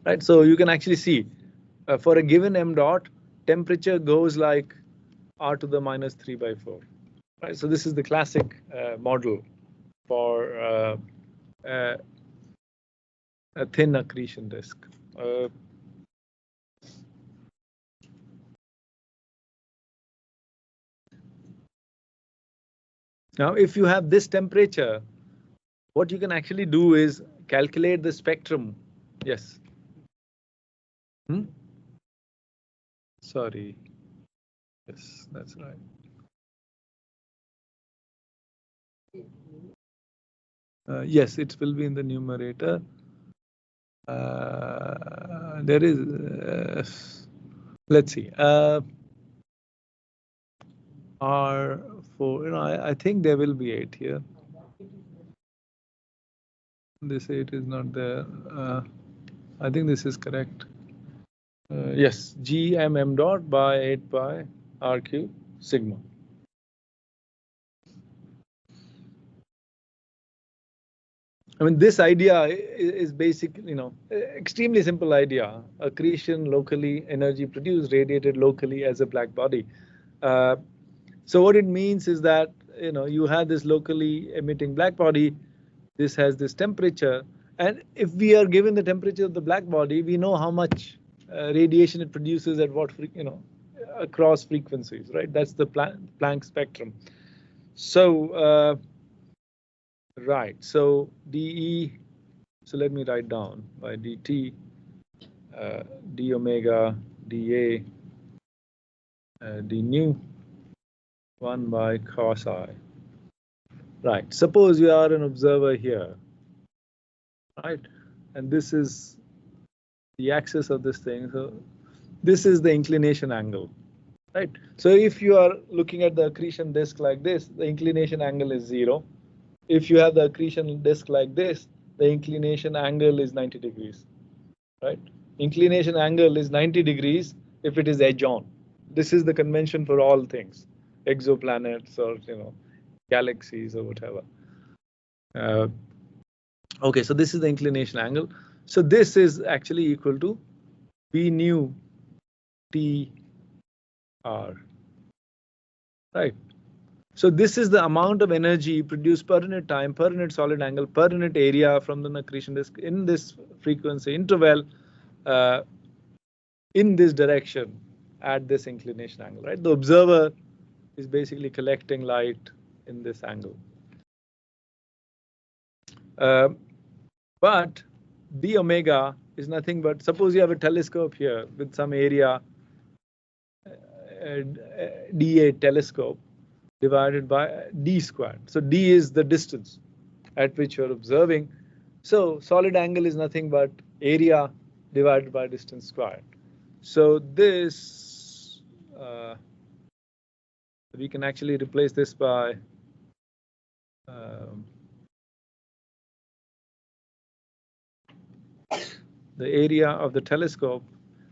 Right, so you can actually see for a given m dot, temperature goes like r to the minus 3 by 4. Right, so this is the classic model for a thin accretion disk. Now, if you have this temperature, what you can actually do is calculate the spectrum. Yes. Sorry. Yes, that's right. Yes, it will be in the numerator. There is, let's see, R4, I think there will be 8 here. This 8 is not there. I think this is correct. Yes, G m dot by 8 pi R cube sigma. I mean, this idea is basic, extremely simple idea. Accretion locally, energy produced, radiated locally as a black body. So what it means is that, you have this locally emitting black body. This has this temperature. And if we are given the temperature of the black body, we know how much radiation it produces at what, across frequencies, right? That's the Planck spectrum. So, right, so dE, so let me write down by dt, d omega dA, d nu, 1 by cos I. Right, suppose you are an observer here, right? And this is the axis of this thing. So this is the inclination angle, right? So if you are looking at the accretion disk like this, the inclination angle is 0. If you have the accretion disk like this, the inclination angle is 90 degrees, right? Inclination angle is 90 degrees if it is edge on. This is the convention for all things, exoplanets or, galaxies or whatever. Okay, so this is the inclination angle. So this is actually equal to B nu T R, right? So this is the amount of energy produced per unit time, per unit solid angle, per unit area from the accretion disk in this frequency interval in this direction at this inclination angle, right? The observer is basically collecting light in this angle. But B omega is nothing but, suppose you have a telescope here with some area, dA telescope, divided by d squared. So d is the distance at which you're observing. So solid angle is nothing but area divided by distance squared. So this, we can actually replace this by the area of the telescope.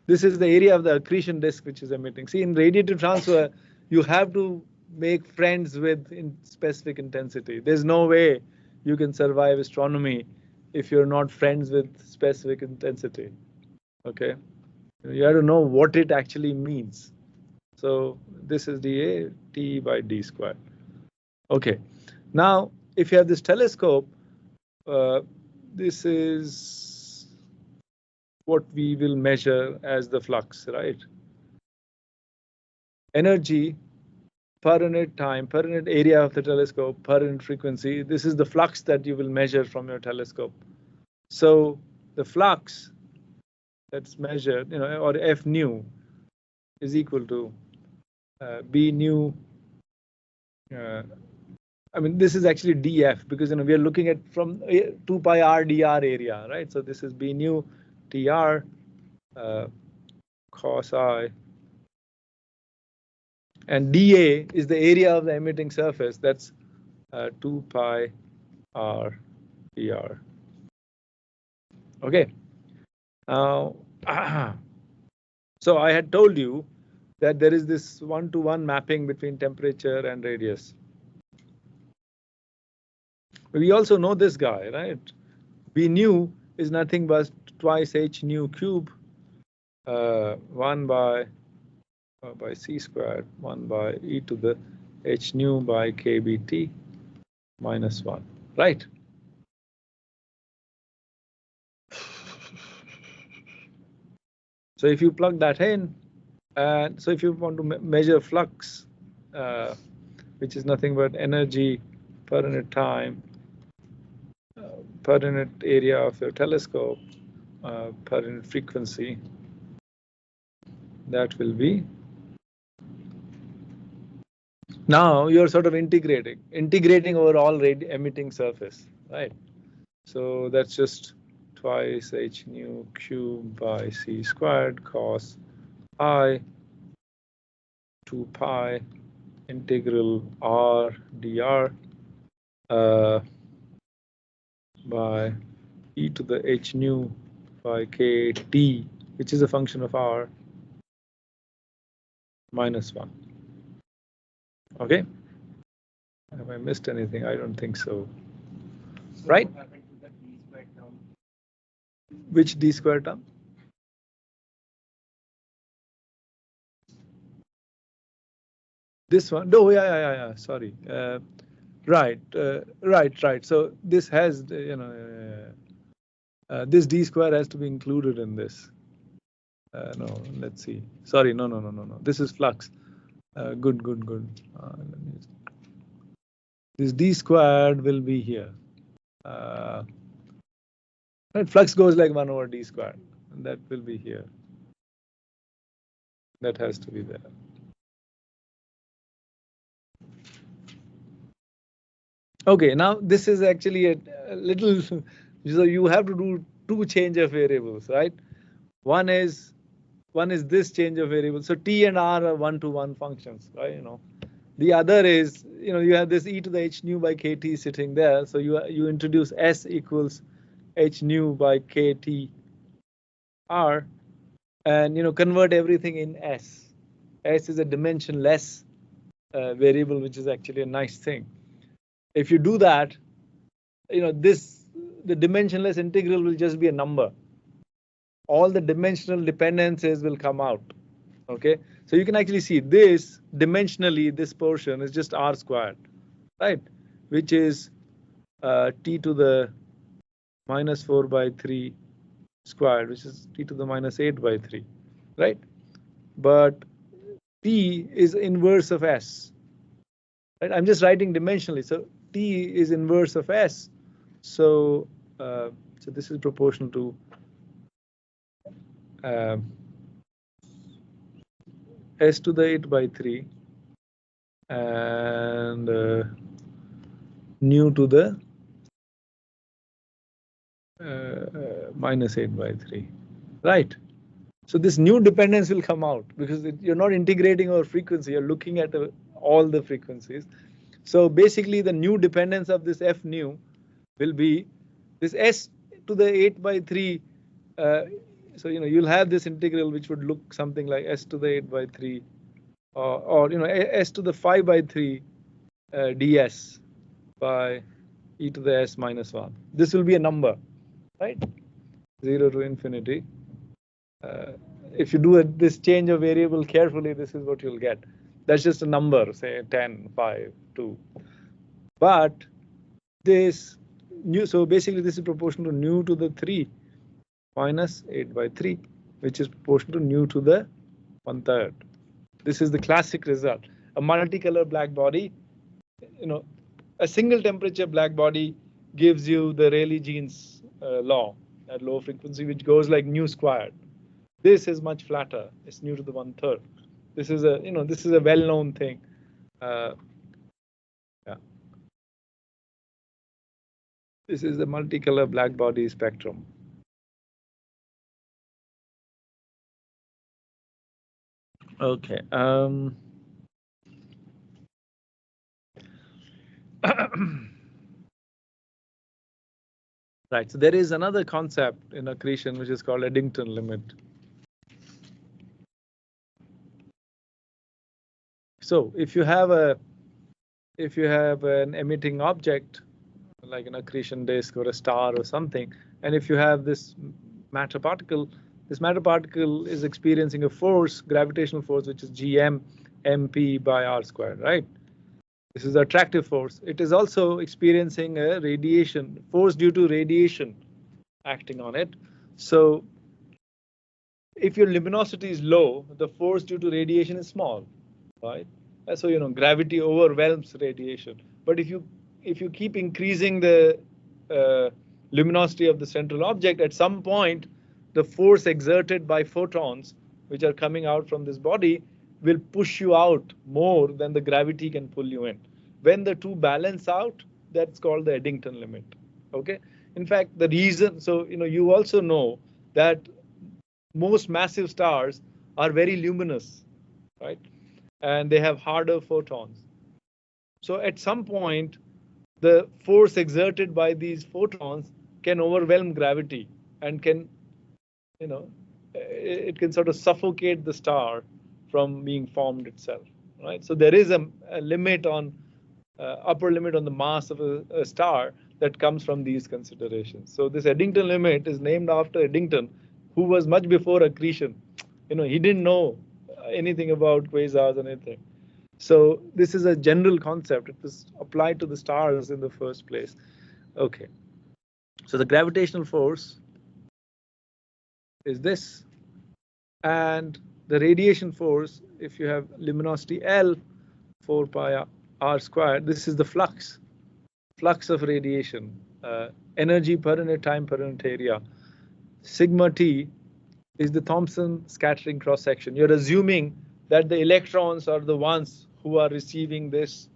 This is the area of the accretion disk which is emitting. See, in radiative transfer, you have to make friends with specific intensity. There's no way you can survive astronomy if you're not friends with specific intensity. Okay, you have to know what it actually means. So this is dA T by d squared. Okay, now if you have this telescope, this is what we will measure as the flux, right? Energy per unit time, per unit area of the telescope, per unit frequency. This is the flux that you will measure from your telescope. So the flux that's measured, or F nu, is equal to B nu. I mean, this is actually dF, because we are looking at from 2 pi r dr area, right? So this is B nu dr cos I, and dA is the area of the emitting surface. That's 2 pi r dr. Okay. Now, so I had told you that there is this one-to-one mapping between temperature and radius. We also know this guy, right? B nu is nothing but twice h nu cube, 1 by c squared, 1 by e to the h nu by kBt minus 1, right? So if you plug that in, and so if you want to measure flux, which is nothing but energy per unit time, per unit area of your telescope, per unit frequency, that will be, now you're sort of integrating over all emitting surface, right? So that's just twice h nu cube by c squared cos I 2 pi integral r dr by e to the h nu by kt, which is a function of r, minus 1. Okay, have I missed anything? I don't think so. Right? What happened to the d squared term? Which d squared term? This one? No, yeah. Sorry. Right. So this has, this d square has to be included in this. No, let's see. Sorry, no. This is flux. Good. This d squared will be here. Right, flux goes like 1 over d squared, and that will be here. That has to be there. Okay, now this is actually a little, so you have to do 2 change of variables, right? One is this change of variables. So t and r are one-to-one functions, right? The other is, you have this e to the h nu by kt sitting there. So you introduce s equals h nu by kt r, and convert everything in s. S is a dimensionless variable, which is actually a nice thing. If you do that, the dimensionless integral will just be a number. All the dimensional dependencies will come out. Okay, so you can actually see this dimensionally, this portion is just r squared, right? Which is t to the minus 4 by 3 squared, which is t to the minus 8 by 3, right? But t is inverse of s, right? I'm just writing dimensionally. So t is inverse of s. So so this is proportional to s to the 8 by 3 and nu to the minus 8 by 3, right? So this new dependence will come out because you're not integrating over frequency, you're looking at all the frequencies. So basically the new dependence of this f nu will be this s to the 8 by 3. So you'll have this integral which would look something like s to the 8 by 3 or s to the 5 by 3 ds by e to the s minus 1. This will be a number, right? 0 to infinity. If you do this change of variable carefully, this is what you'll get. That's just a number, say 10, 5, 2. But this nu, so basically this is proportional to nu to the 3 minus 8 by 3, which is proportional to nu to the 1/3. This is the classic result. A multicolor black body, a single temperature black body gives you the Rayleigh-Jeans law at low frequency, which goes like nu squared. This is much flatter. It's nu to the 1/3. This is a well-known thing. Yeah. This is the multicolor black body spectrum. Okay. Right. So there is another concept in accretion which is called Eddington limit. So if you have an emitting object like an accretion disk or a star or something, and if you have this matter particle, this matter particle is experiencing a force, gravitational force, which is gm mp by r squared, right? This is the attractive force. It is also experiencing a radiation force due to radiation acting on it. So if your luminosity is low, the force due to radiation is small, right? So gravity overwhelms radiation. But if you keep increasing the luminosity of the central object, at some point the force exerted by photons which are coming out from this body will push you out more than the gravity can pull you in. When the two balance out, that's called the Eddington limit. Okay. In fact, the reason, so you also know that most massive stars are very luminous, right? And they have harder photons. So at some point, the force exerted by these photons can overwhelm gravity and can, it can sort of suffocate the star from being formed itself, right? So there is a limit on upper limit on the mass of a star that comes from these considerations. So this Eddington limit is named after Eddington, who was much before accretion. He didn't know anything about quasars or anything. So this is a general concept. It was applied to the stars in the first place. Okay. So the gravitational force is this, and the radiation force, if you have luminosity L, 4 pi r squared, this is the flux of radiation, energy per unit time per unit area. Sigma T is the Thomson scattering cross section. You're assuming that the electrons are the ones who are receiving this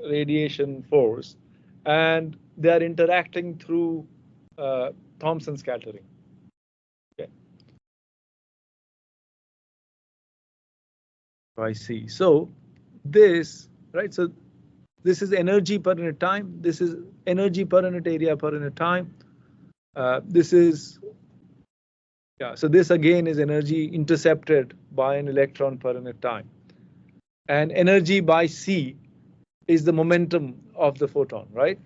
radiation force, and they are interacting through Thomson scattering. Okay. I see. So this, right? So this is energy per unit time. This is energy per unit area per unit time. This is, yeah. So this again is energy intercepted by an electron per unit time, and energy by c is the momentum of the photon, right?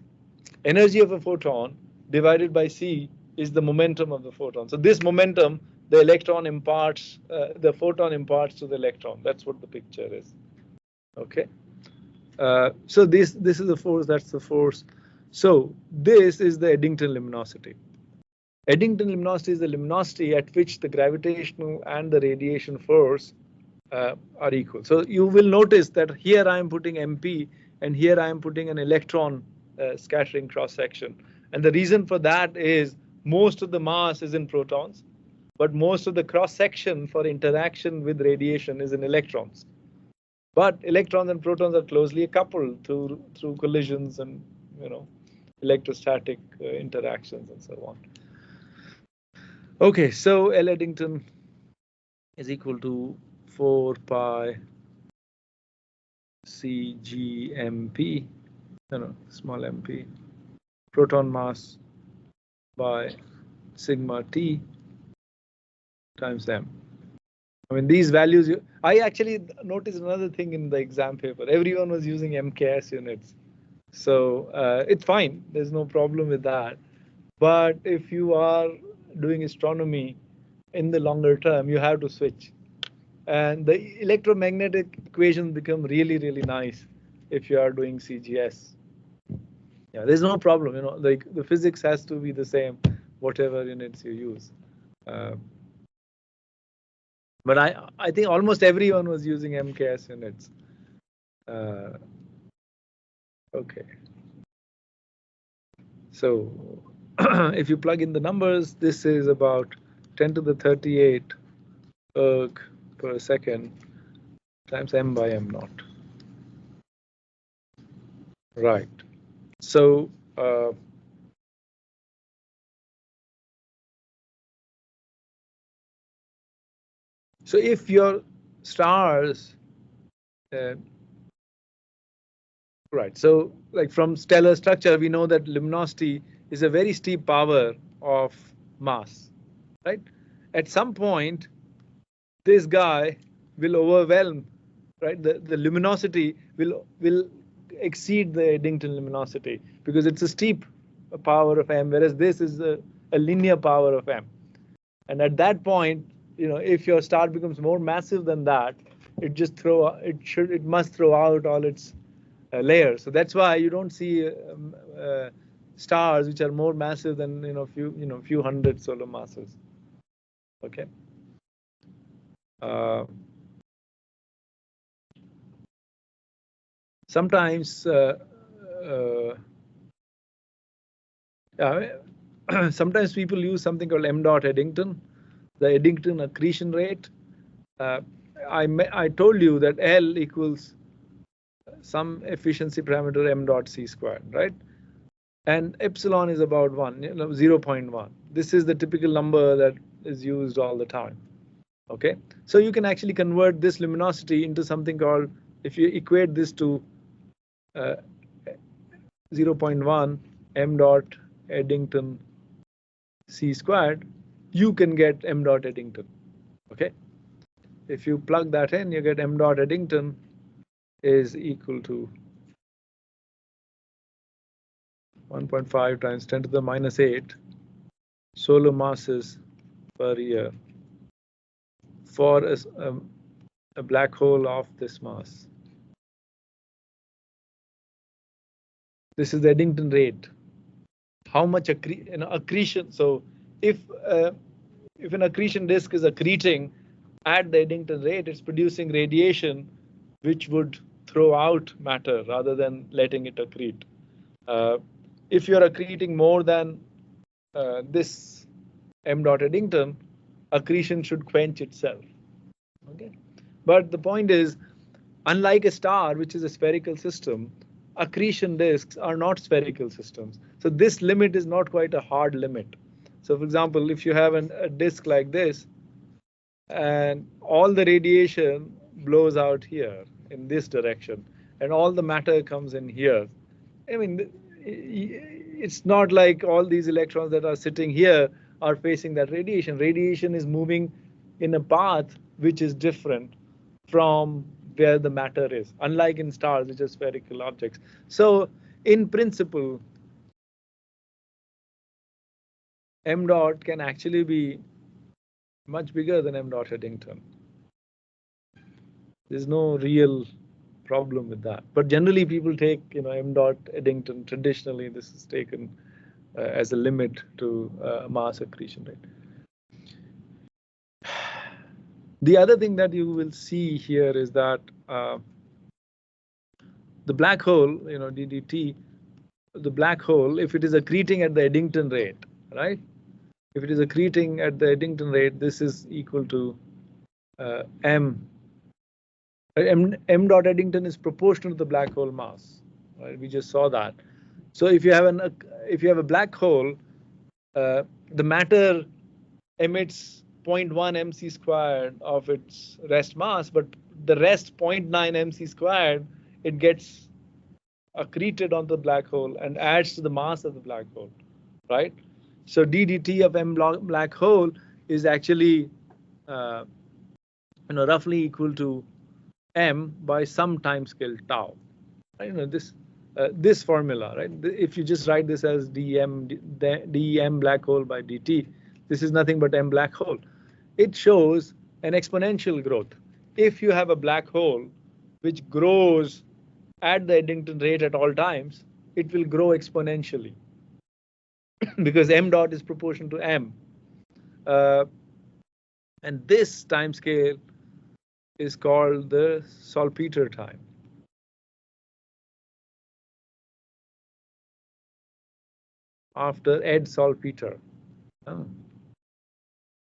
Energy of a photon divided by c is the momentum of the photon. So this momentum, the electron imparts, the photon imparts to the electron. That's what the picture is. Okay. So this is the force. That's the force. So this is the Eddington luminosity. Eddington luminosity is the luminosity at which the gravitational and the radiation force are equal. So you will notice that here I am putting MP and here I am putting an electron scattering cross section. And the reason for that is most of the mass is in protons. but most of the cross section for interaction with radiation is in electrons. But electrons and protons are closely coupled through collisions and electrostatic interactions and so on. Okay, so L Eddington is equal to 4 pi CGMP, small mp, proton mass by sigma T times M. I mean, these values, I actually noticed another thing in the exam paper. Everyone was using MKS units. So it's fine. There's no problem with that. But if you are doing astronomy in the longer term, you have to switch. And the electromagnetic equations become really, really nice if you are doing CGS. Yeah, there's no problem. Like the physics has to be the same, whatever units you use. But I think almost everyone was using MKS units. Okay. So if you plug in the numbers, this is about 10 to the 38 erg per second times m by m naught. Right. So if your stars, right, so like from stellar structure, we know that luminosity is a very steep power of mass, right? At some point, this guy will overwhelm, right? The luminosity will exceed the Eddington luminosity because it's a steep power of m, whereas this is a linear power of m. And at that point, if your star becomes more massive than that, it must throw out all its layers. So that's why you don't see stars which are more massive than few hundred solar masses. Okay. Sometimes sometimes people use something called m dot Eddington, the Eddington accretion rate. I told you that L equals some efficiency parameter m dot c squared, right? And epsilon is about 0.1. This is the typical number that is used all the time. Okay, so you can actually convert this luminosity into something called, if you equate this to 0.1 m dot Eddington c squared, you can get m dot Eddington. Okay, if you plug that in, you get m dot Eddington is equal to 1.5 times 10 to the minus 8 solar masses per year for a black hole of this mass. This is the Eddington rate. How much accretion? So if an accretion disk is accreting at the Eddington rate, it's producing radiation which would throw out matter rather than letting it accrete. If you're accreting more than this m dot Eddington, accretion should quench itself. Okay, but the point is, unlike a star, which is a spherical system, accretion disks are not spherical systems. So this limit is not quite a hard limit. So for example, if you have a disk like this, and all the radiation blows out here in this direction, and all the matter comes in here, I mean, it's not like all these electrons that are sitting here are facing that radiation. Radiation is moving in a path which is different from where the matter is, unlike in stars, which are spherical objects. So in principle, m dot can actually be much bigger than m dot Eddington. There's no real problem with that. But generally, people take m dot Eddington. Traditionally, this is taken as a limit to mass accretion rate. The other thing that you will see here is that the black hole, DDT, the black hole, if it is accreting at the Eddington rate, right? if it is accreting at the Eddington rate, this is equal to m dot Eddington is proportional to the black hole mass. Right? We just saw that. So if you have a black hole, the matter emits 0.1 mc squared of its rest mass, but the rest 0.9 mc squared, it gets accreted onto the black hole and adds to the mass of the black hole, right? So ddt of m black hole is actually roughly equal to m by some time scale tau. Right? This formula, right? If you just write this as dm black hole by dt, this is nothing but m black hole. It shows an exponential growth. If you have a black hole which grows at the Eddington rate at all times, it will grow exponentially because m dot is proportional to m. And this time scale is called the salpeter time. After Ed Salpeter,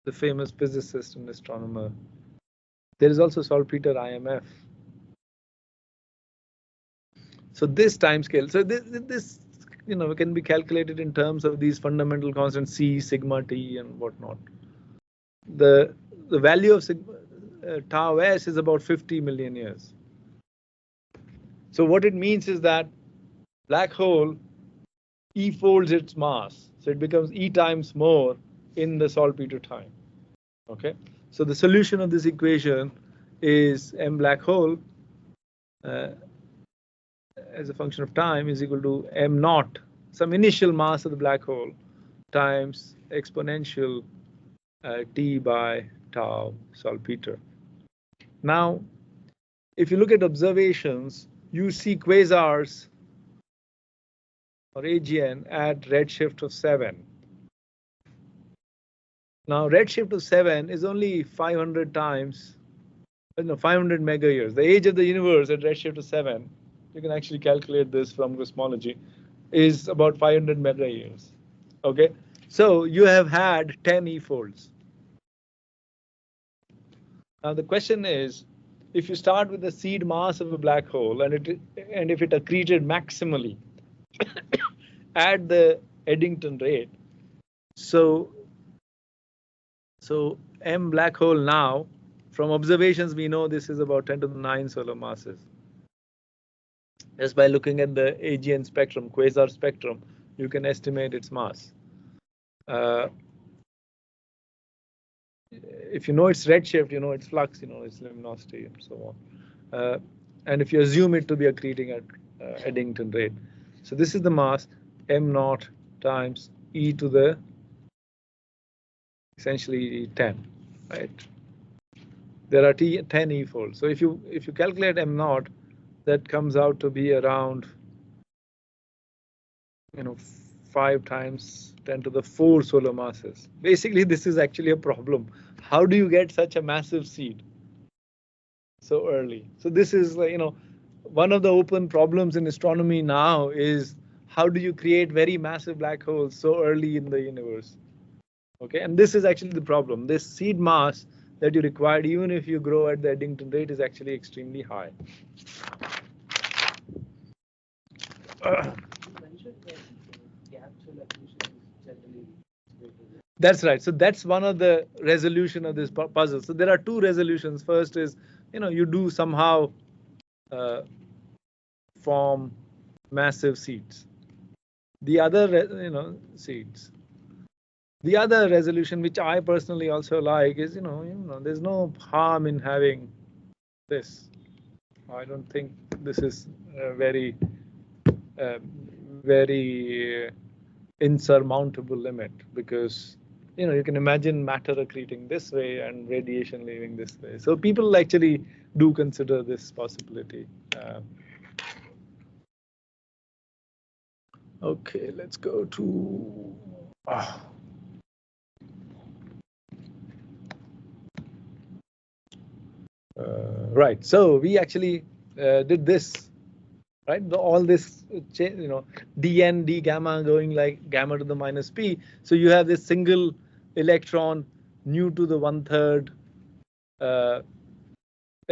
the famous physicist and astronomer. There is also Salpeter IMF. So this time scale, so this can be calculated in terms of these fundamental constants C, sigma t, and whatnot. The value of sigma, tau s is about 50 million years. So what it means is that black hole E folds its mass, so it becomes E times more in the salpeter time. Okay, so the solution of this equation is m black hole as a function of time is equal to m naught, some initial mass of the black hole, times exponential t by tau salpeter. Now, if you look at observations, you see quasars or AGN at redshift of 7. Now, redshift of 7 is only 500 times, 500 mega years. The age of the universe at redshift of 7, you can actually calculate this from cosmology, is about 500 mega years. Okay, so you have had 10 E-folds. Now the question is, if you start with the seed mass of a black hole and if it accreted maximally at the Eddington rate, so m black hole now, from observations we know this is about 10 to the 9 solar masses. Just by looking at the AGN spectrum, quasar spectrum, you can estimate its mass. If you know its redshift, you know its flux, you know its luminosity, and so on. And if you assume it to be accreting at Eddington rate, so this is the mass m naught times e to the essentially 10, right? There are 10 E-folds. So if you calculate m naught, that comes out to be around 5 times 10 to the 4 solar masses. Basically, this is actually a problem. How do you get such a massive seed so early? So this is one of the open problems in astronomy now is how do you create very massive black holes so early in the universe? Okay, and this is actually the problem. This seed mass that you required, even if you grow at the Eddington rate, is actually extremely high. That's right. So that's one of the resolution of this puzzle. So there are two resolutions. First is, you do somehow form massive seeds. The other, seeds. The other resolution, which I personally also like, is there's no harm in having this. I don't think this is very insurmountable limit, because you can imagine matter accreting this way and radiation leaving this way. So people actually do consider this possibility. Okay, let's go to. Right, so we actually did this, right? All this, dn d gamma going like gamma to the minus p. So you have this single electron nu to the 1/3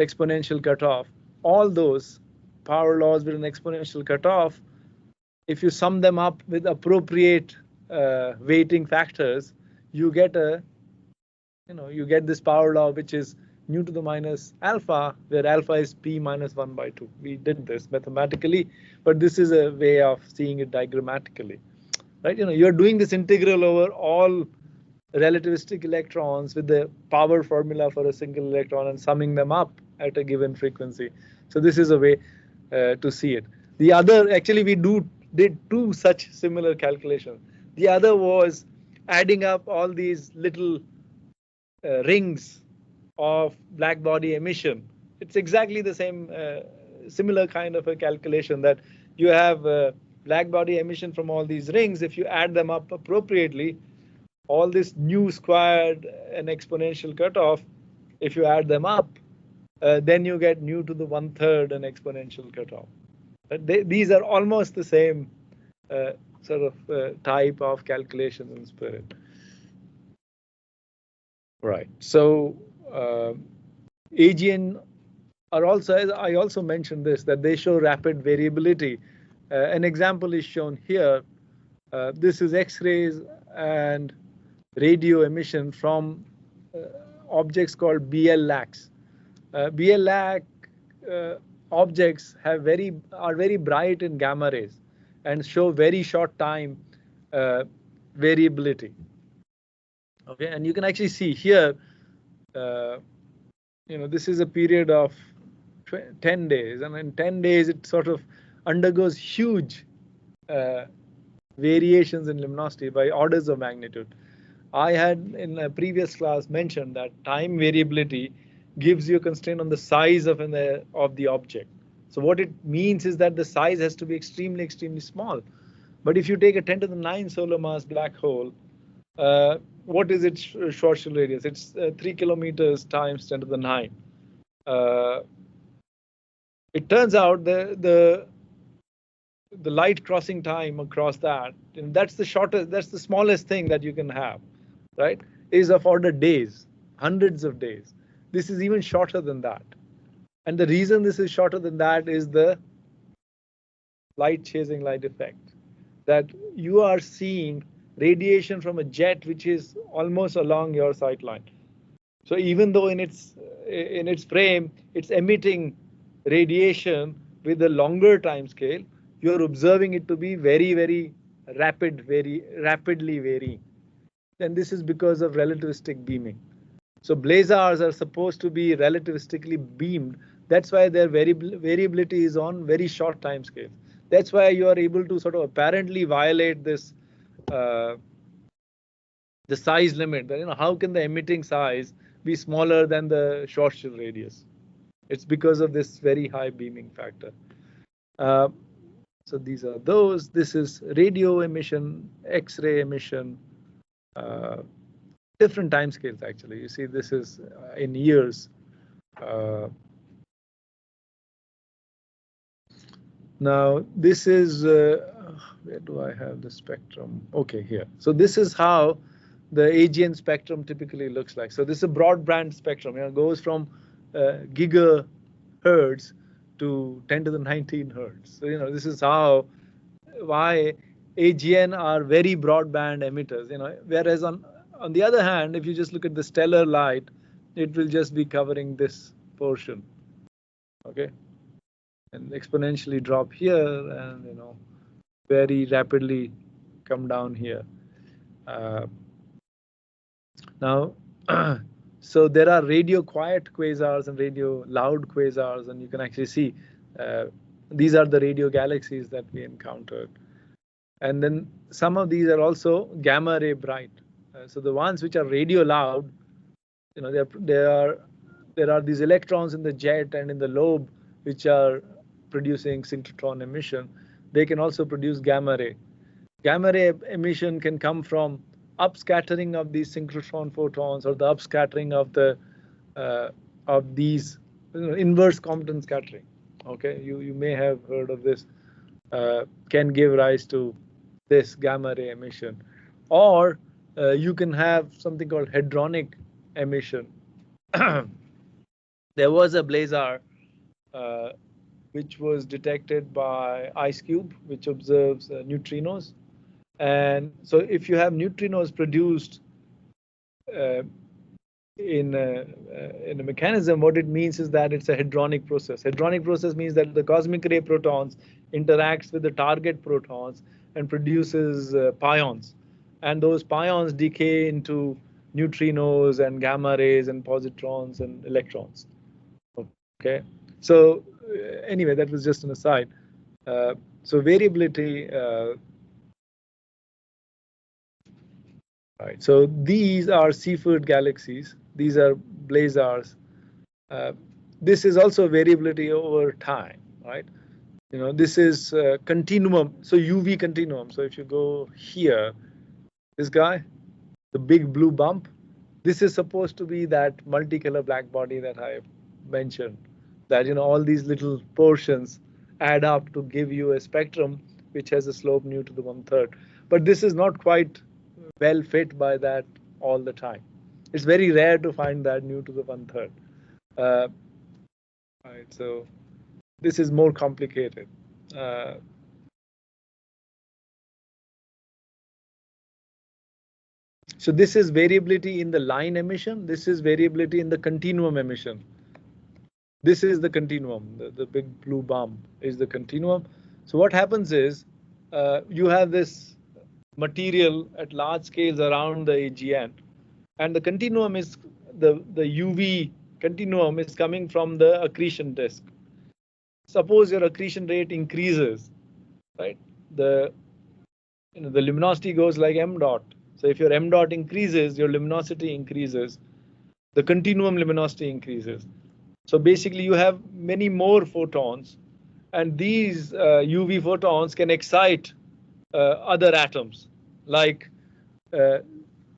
exponential cutoff, all those power laws with an exponential cutoff, if you sum them up with appropriate weighting factors, you get you get this power law, which is nu to the minus alpha, where alpha is p minus 1/2. We did this mathematically, but this is a way of seeing it diagrammatically, right? You're doing this integral over all relativistic electrons with the power formula for a single electron and summing them up at a given frequency. So this is a way to see it. The other, actually, we did two such similar calculations. The other was adding up all these little rings of black body emission. It's exactly the same, similar kind of a calculation, that you have black body emission from all these rings. If you add them up appropriately, all this nu squared and exponential cutoff, if you add them up, then you get nu to the 1/3 and exponential cutoff. These are almost the same sort of type of calculations in spirit. Right. So AGN are also, as I also mentioned this, that they show rapid variability. An example is shown here. This is X-rays and radio emission from objects called BL-LACs. BL-LAC objects are very bright in gamma rays and show very short time variability. Okay, and you can actually see here, this is a period of 10 days, and in 10 days it sort of undergoes huge variations in luminosity by orders of magnitude. I had in a previous class mentioned that time variability gives you a constraint on the size of the object. So what it means is that the size has to be extremely, extremely small. But if you take a 10 to the 9 solar mass black hole, what is its Schwarzschild radius? It's 3 kilometers times 10 to the 9. It turns out the light crossing time across that, and that's the shortest, that's the smallest thing that you can have, right? Is of order days, hundreds of days. This is even shorter than that. And the reason this is shorter than that is the light chasing light effect, that you are seeing radiation from a jet which is almost along your sight line. So even though in its frame it's emitting radiation with a longer time scale, you're observing it to be very, very rapidly varying. And this is because of relativistic beaming. So blazars are supposed to be relativistically beamed. That's why their variability is on very short time scales. That's why you are able to sort of apparently violate this the size limit. How can the emitting size be smaller than the Schwarzschild radius? It's because of this very high beaming factor. So these are those. This is radio emission, X-ray emission, different time scales actually. You see, this is in years. Now this is where do I have the spectrum? Okay, here. So this is how the AGN spectrum typically looks like. So this is a broadband spectrum. It goes from gigahertz to 10 to the 19 hertz. So this is why AGN are very broadband emitters. Whereas on the other hand, if you just look at the stellar light, it will just be covering this portion. Okay, and exponentially drop here, and very rapidly come down here. Now, so there are radio quiet quasars and radio loud quasars, and you can actually see these are the radio galaxies that we encountered. And then some of these are also gamma ray bright. So the ones which are radio loud, there are these electrons in the jet and in the lobe which are producing synchrotron emission. They can also produce gamma ray. Gamma ray emission can come from upscattering of these synchrotron photons, or the upscattering of these inverse Compton scattering. Okay, you may have heard of this. Can give rise to this gamma ray emission, or you can have something called hadronic emission. There was a blazar which was detected by IceCube, which observes neutrinos. And so if you have neutrinos produced uh, in a mechanism, what it means is that it's a hadronic process. Hadronic process means that the cosmic ray protons interacts with the target protons and produces pions. And those pions decay into neutrinos and gamma rays and positrons and electrons. Okay, so anyway, that was just an aside. So variability. Right. So these are Seaford galaxies. These are blazars. This is also variability over time, right? You know, this is continuum. So UV continuum. So if you go here, this guy, the big blue bump, this is supposed to be that multicolor black body that I mentioned. That, you know, all these little portions add up to give you a spectrum which has a slope nu to the 1/3. But this is not quite well fit by that all the time. It's very rare to find that nu to the 1/3. Right, so this is more complicated. So this is variability in the line emission. This is variability in the continuum emission. This is the continuum. The big blue bump is the continuum. So what happens is you have this material at large scales around the AGN, and the continuum is the UV continuum is coming from the accretion disk. Suppose your accretion rate increases, right? The luminosity goes like m dot. So if your m dot increases, your luminosity increases. The continuum luminosity increases. So basically, you have many more photons, and these UV photons can excite other atoms, like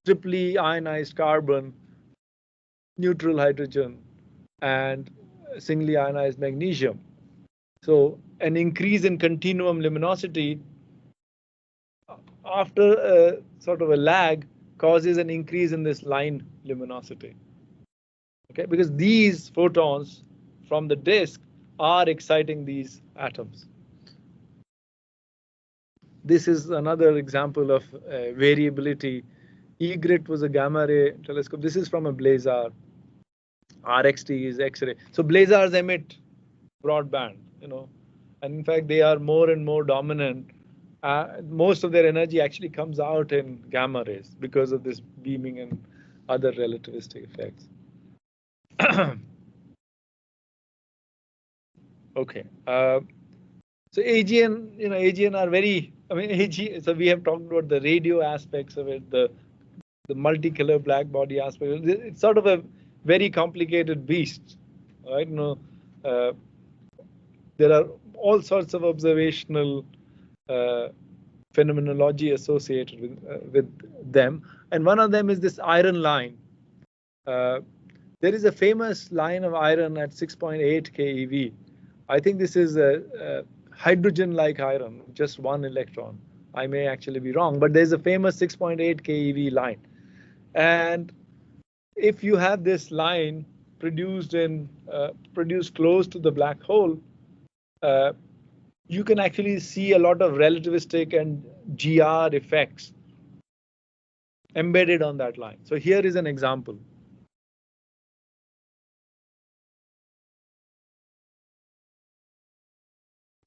triply ionized carbon, neutral hydrogen, and singly ionized magnesium. So an increase in continuum luminosity after a sort of a lag causes an increase in this line luminosity. Okay, because these photons from the disk are exciting these atoms. This is another example of variability. EGRIT was a gamma ray telescope. This is from a blazar. RXT is X-ray. So blazars emit broadband, you know, and in fact they are more and more dominant. Most of their energy actually comes out in gamma rays because of this beaming and other relativistic effects. Okay. So AGN, you know, AGN are very, I mean, AG, so we have talked about the radio aspects of it, the multicolor black body aspect. It's sort of a very complicated beast, right? You know, there are all sorts of observational phenomenology associated with them, and one of them is this iron line. There is a famous line of iron at 6.8 keV. I think this is a hydrogen-like iron, just one electron. I may actually be wrong, but there's a famous 6.8 keV line. And if you have this line produced close to the black hole, you can actually see a lot of relativistic and GR effects embedded on that line. So here is an example.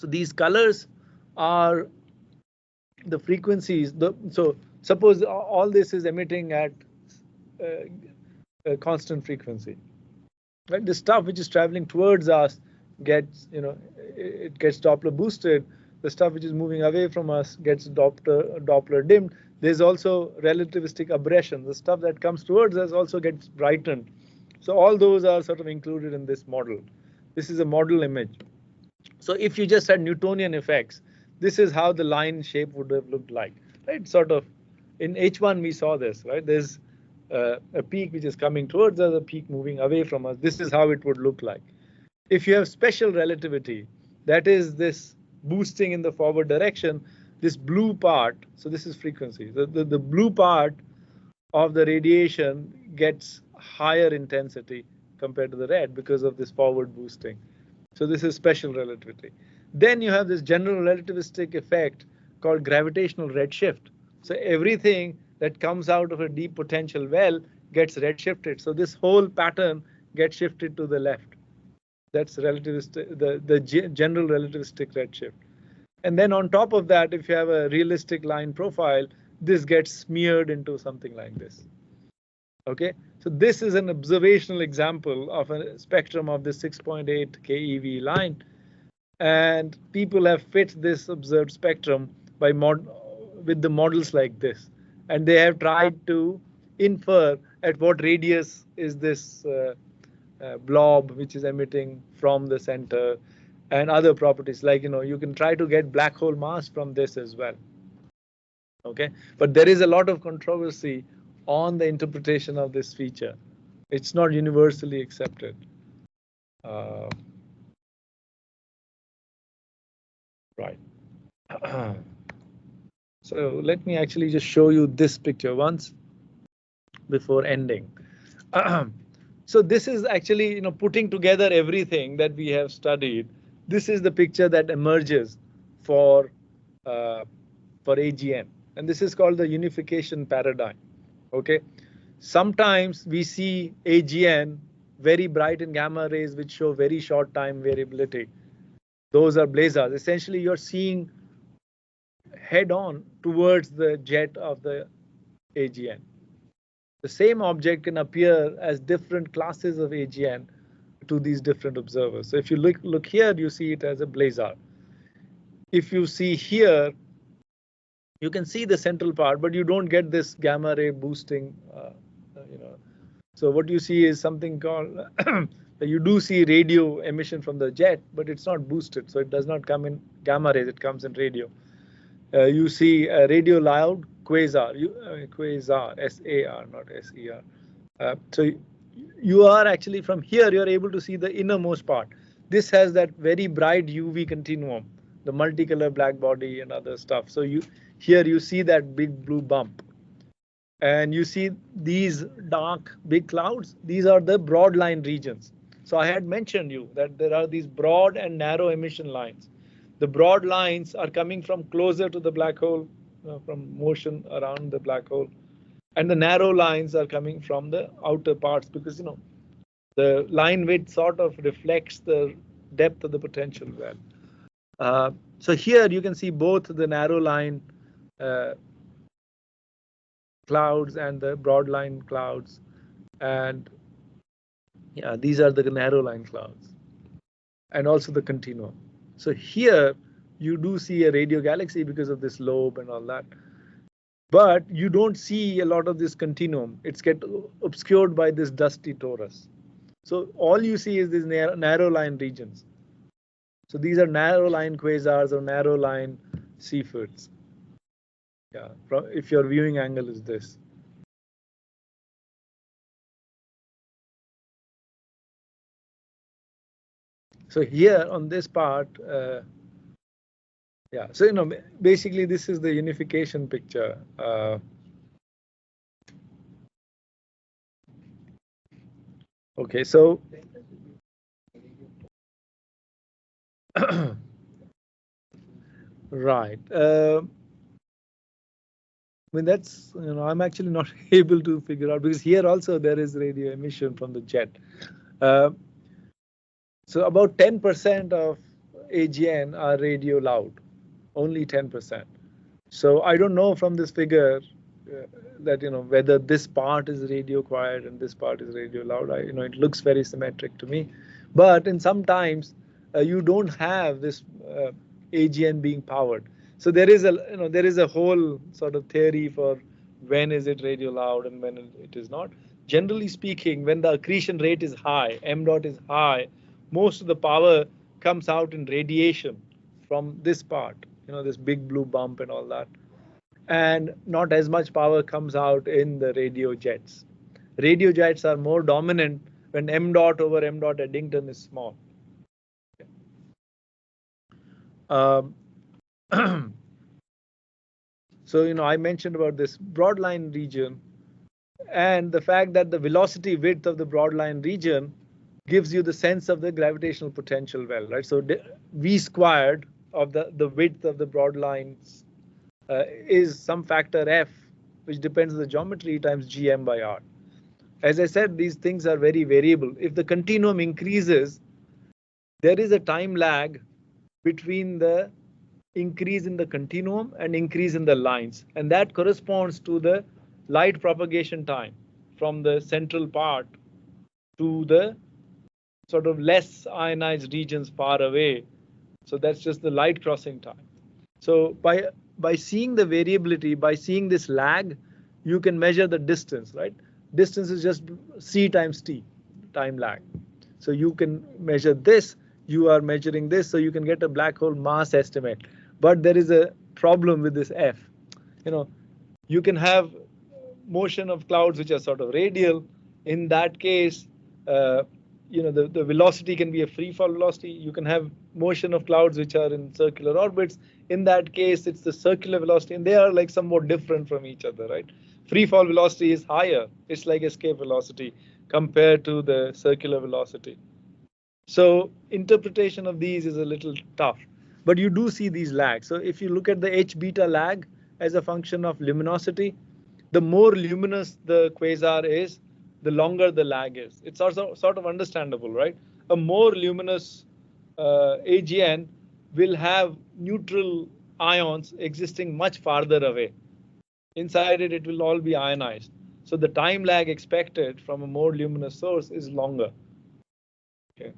So these colors are the frequencies. So suppose all this is emitting at a constant frequency. Right? The stuff which is traveling towards us gets, you know, it gets Doppler boosted. The stuff which is moving away from us gets Doppler dimmed. There's also relativistic aberration. The stuff that comes towards us also gets brightened. So all those are sort of included in this model. This is a model image. So if you just had Newtonian effects, this is how the line shape would have looked like, right? Sort of in H1 we saw this, right? There's a peak which is coming towards us, a peak moving away from us. This is how it would look like. If you have special relativity, that is this boosting in the forward direction, this blue part, so this is frequency. The blue part of the radiation gets higher intensity compared to the red because of this forward boosting. So this is special relativity. Then you have this general relativistic effect called gravitational redshift. So everything that comes out of a deep potential well gets redshifted. So this whole pattern gets shifted to the left. That's relativistic, the general relativistic redshift. And then on top of that, if you have a realistic line profile, this gets smeared into something like this. Okay, so this is an observational example of a spectrum of the 6.8 keV line, and people have fit this observed spectrum by with the models like this, and they have tried to infer at what radius is this blob which is emitting from the center, and other properties like you can try to get black hole mass from this as well. Okay, but there is a lot of controversy on the interpretation of this feature. It's not universally accepted. Right. So let me actually just show you this picture once before ending. So this is actually putting together everything that we have studied. This is the picture that emerges for AGN, and this is called the unification paradigm. Okay, sometimes we see AGN very bright in gamma rays which show very short time variability. Those are blazars. Essentially, you're seeing head on towards the jet of the AGN. The same object can appear as different classes of AGN to these different observers. So if you look here, you see it as a blazar. If you see here, you can see the central part, but you don't get this gamma ray boosting. So what you see is something called you do see radio emission from the jet, but it's not boosted, so it does not come in gamma rays. It comes in radio. You see a radio loud quasar, quasar, SAR, not SER. So you are actually from here, you're able to see the innermost part. This has that very bright UV continuum, the multicolor black body and other stuff. So here you see that big blue bump. And you see these dark big clouds. These are the broad line regions. So I had mentioned you that there are these broad and narrow emission lines. The broad lines are coming from closer to the black hole, from motion around the black hole. And the narrow lines are coming from the outer parts because, the line width sort of reflects the depth of the potential well. So here you can see both the narrow line clouds and the broad line clouds. And yeah, these are the narrow line clouds and also the continuum. So here you do see a radio galaxy because of this lobe and all that. But you don't see a lot of this continuum. It's get obscured by this dusty torus. So all you see is these narrow line regions. So these are narrow line quasars or narrow line Seafords. Yeah, if your viewing angle is this. So here on this part, yeah, so basically this is the unification picture. Okay, so right. I mean, that's, I'm actually not able to figure out because here also there is radio emission from the jet. So about 10% of AGN are radio loud, only 10%. So I don't know from this figure that whether this part is radio quiet and this part is radio loud. It looks very symmetric to me, but in sometimes you don't have this AGN being powered. So there is a whole sort of theory for when is it radio loud and when it is not. Generally speaking, when the accretion rate is high, m dot is high, most of the power comes out in radiation from this part, this big blue bump and all that. And not as much power comes out in the radio jets. Radio jets are more dominant when m dot over m dot Eddington is small. So I mentioned about this broadline region. and the fact that the velocity width of the broad line region gives you the sense of the gravitational potential well, right? So v squared of the width of the broad lines is some factor f, which depends on the geometry, times gm by r. As I said, these things are very variable. If the continuum increases, there is a time lag between the increase in the continuum and increase in the lines, and that corresponds to the light propagation time from the central part to the sort of less ionized regions far away. So that's just the light crossing time. So by seeing the variability, by seeing this lag, you can measure the distance, right? Distance is just c times t, time lag. So you can measure this, you are measuring this, so you can get a black hole mass estimate. But there is a problem with this f. You can have motion of clouds which are sort of radial. In that case, the velocity can be a free fall velocity. You can have motion of clouds which are in circular orbits. In that case, it's the circular velocity, and they are like somewhat different from each other, right? Free fall velocity is higher. It's like escape velocity compared to the circular velocity. So interpretation of these is a little tough, but you do see these lags. So if you look at the h beta lag as a function of luminosity, the more luminous the quasar is, the longer the lag is. It's also sort of understandable, right? A more luminous AGN will have neutral ions existing much farther away. Inside it, it will all be ionized. So the time lag expected from a more luminous source is longer. Okay.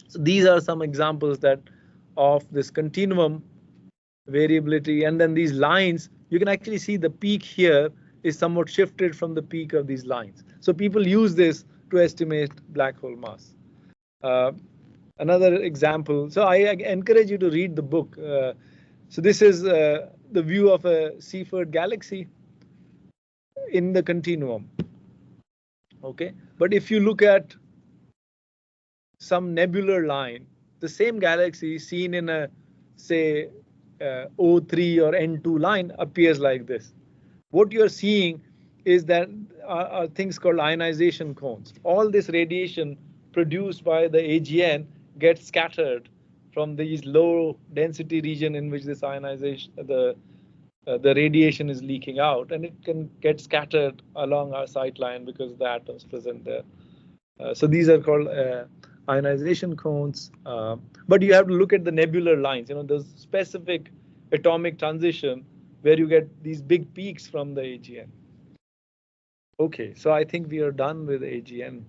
So these are some examples that of this continuum variability, and then these lines, you can actually see the peak here is somewhat shifted from the peak of these lines. So people use this to estimate black hole mass. Another example, so I encourage you to read the book. So this is the view of a Seaford galaxy in the continuum. Okay, but if you look at some nebular line, the same galaxy seen in a, say, O3 or N2 line appears like this. What you're seeing is that are things called ionization cones. All this radiation produced by the AGN gets scattered from these low density region in which this ionization, the radiation is leaking out, and it can get scattered along our sight line because the atoms present there. So these are called ionization cones, but you have to look at the nebular lines, those specific atomic transition where you get these big peaks from the AGN. Okay, so I think we are done with AGN.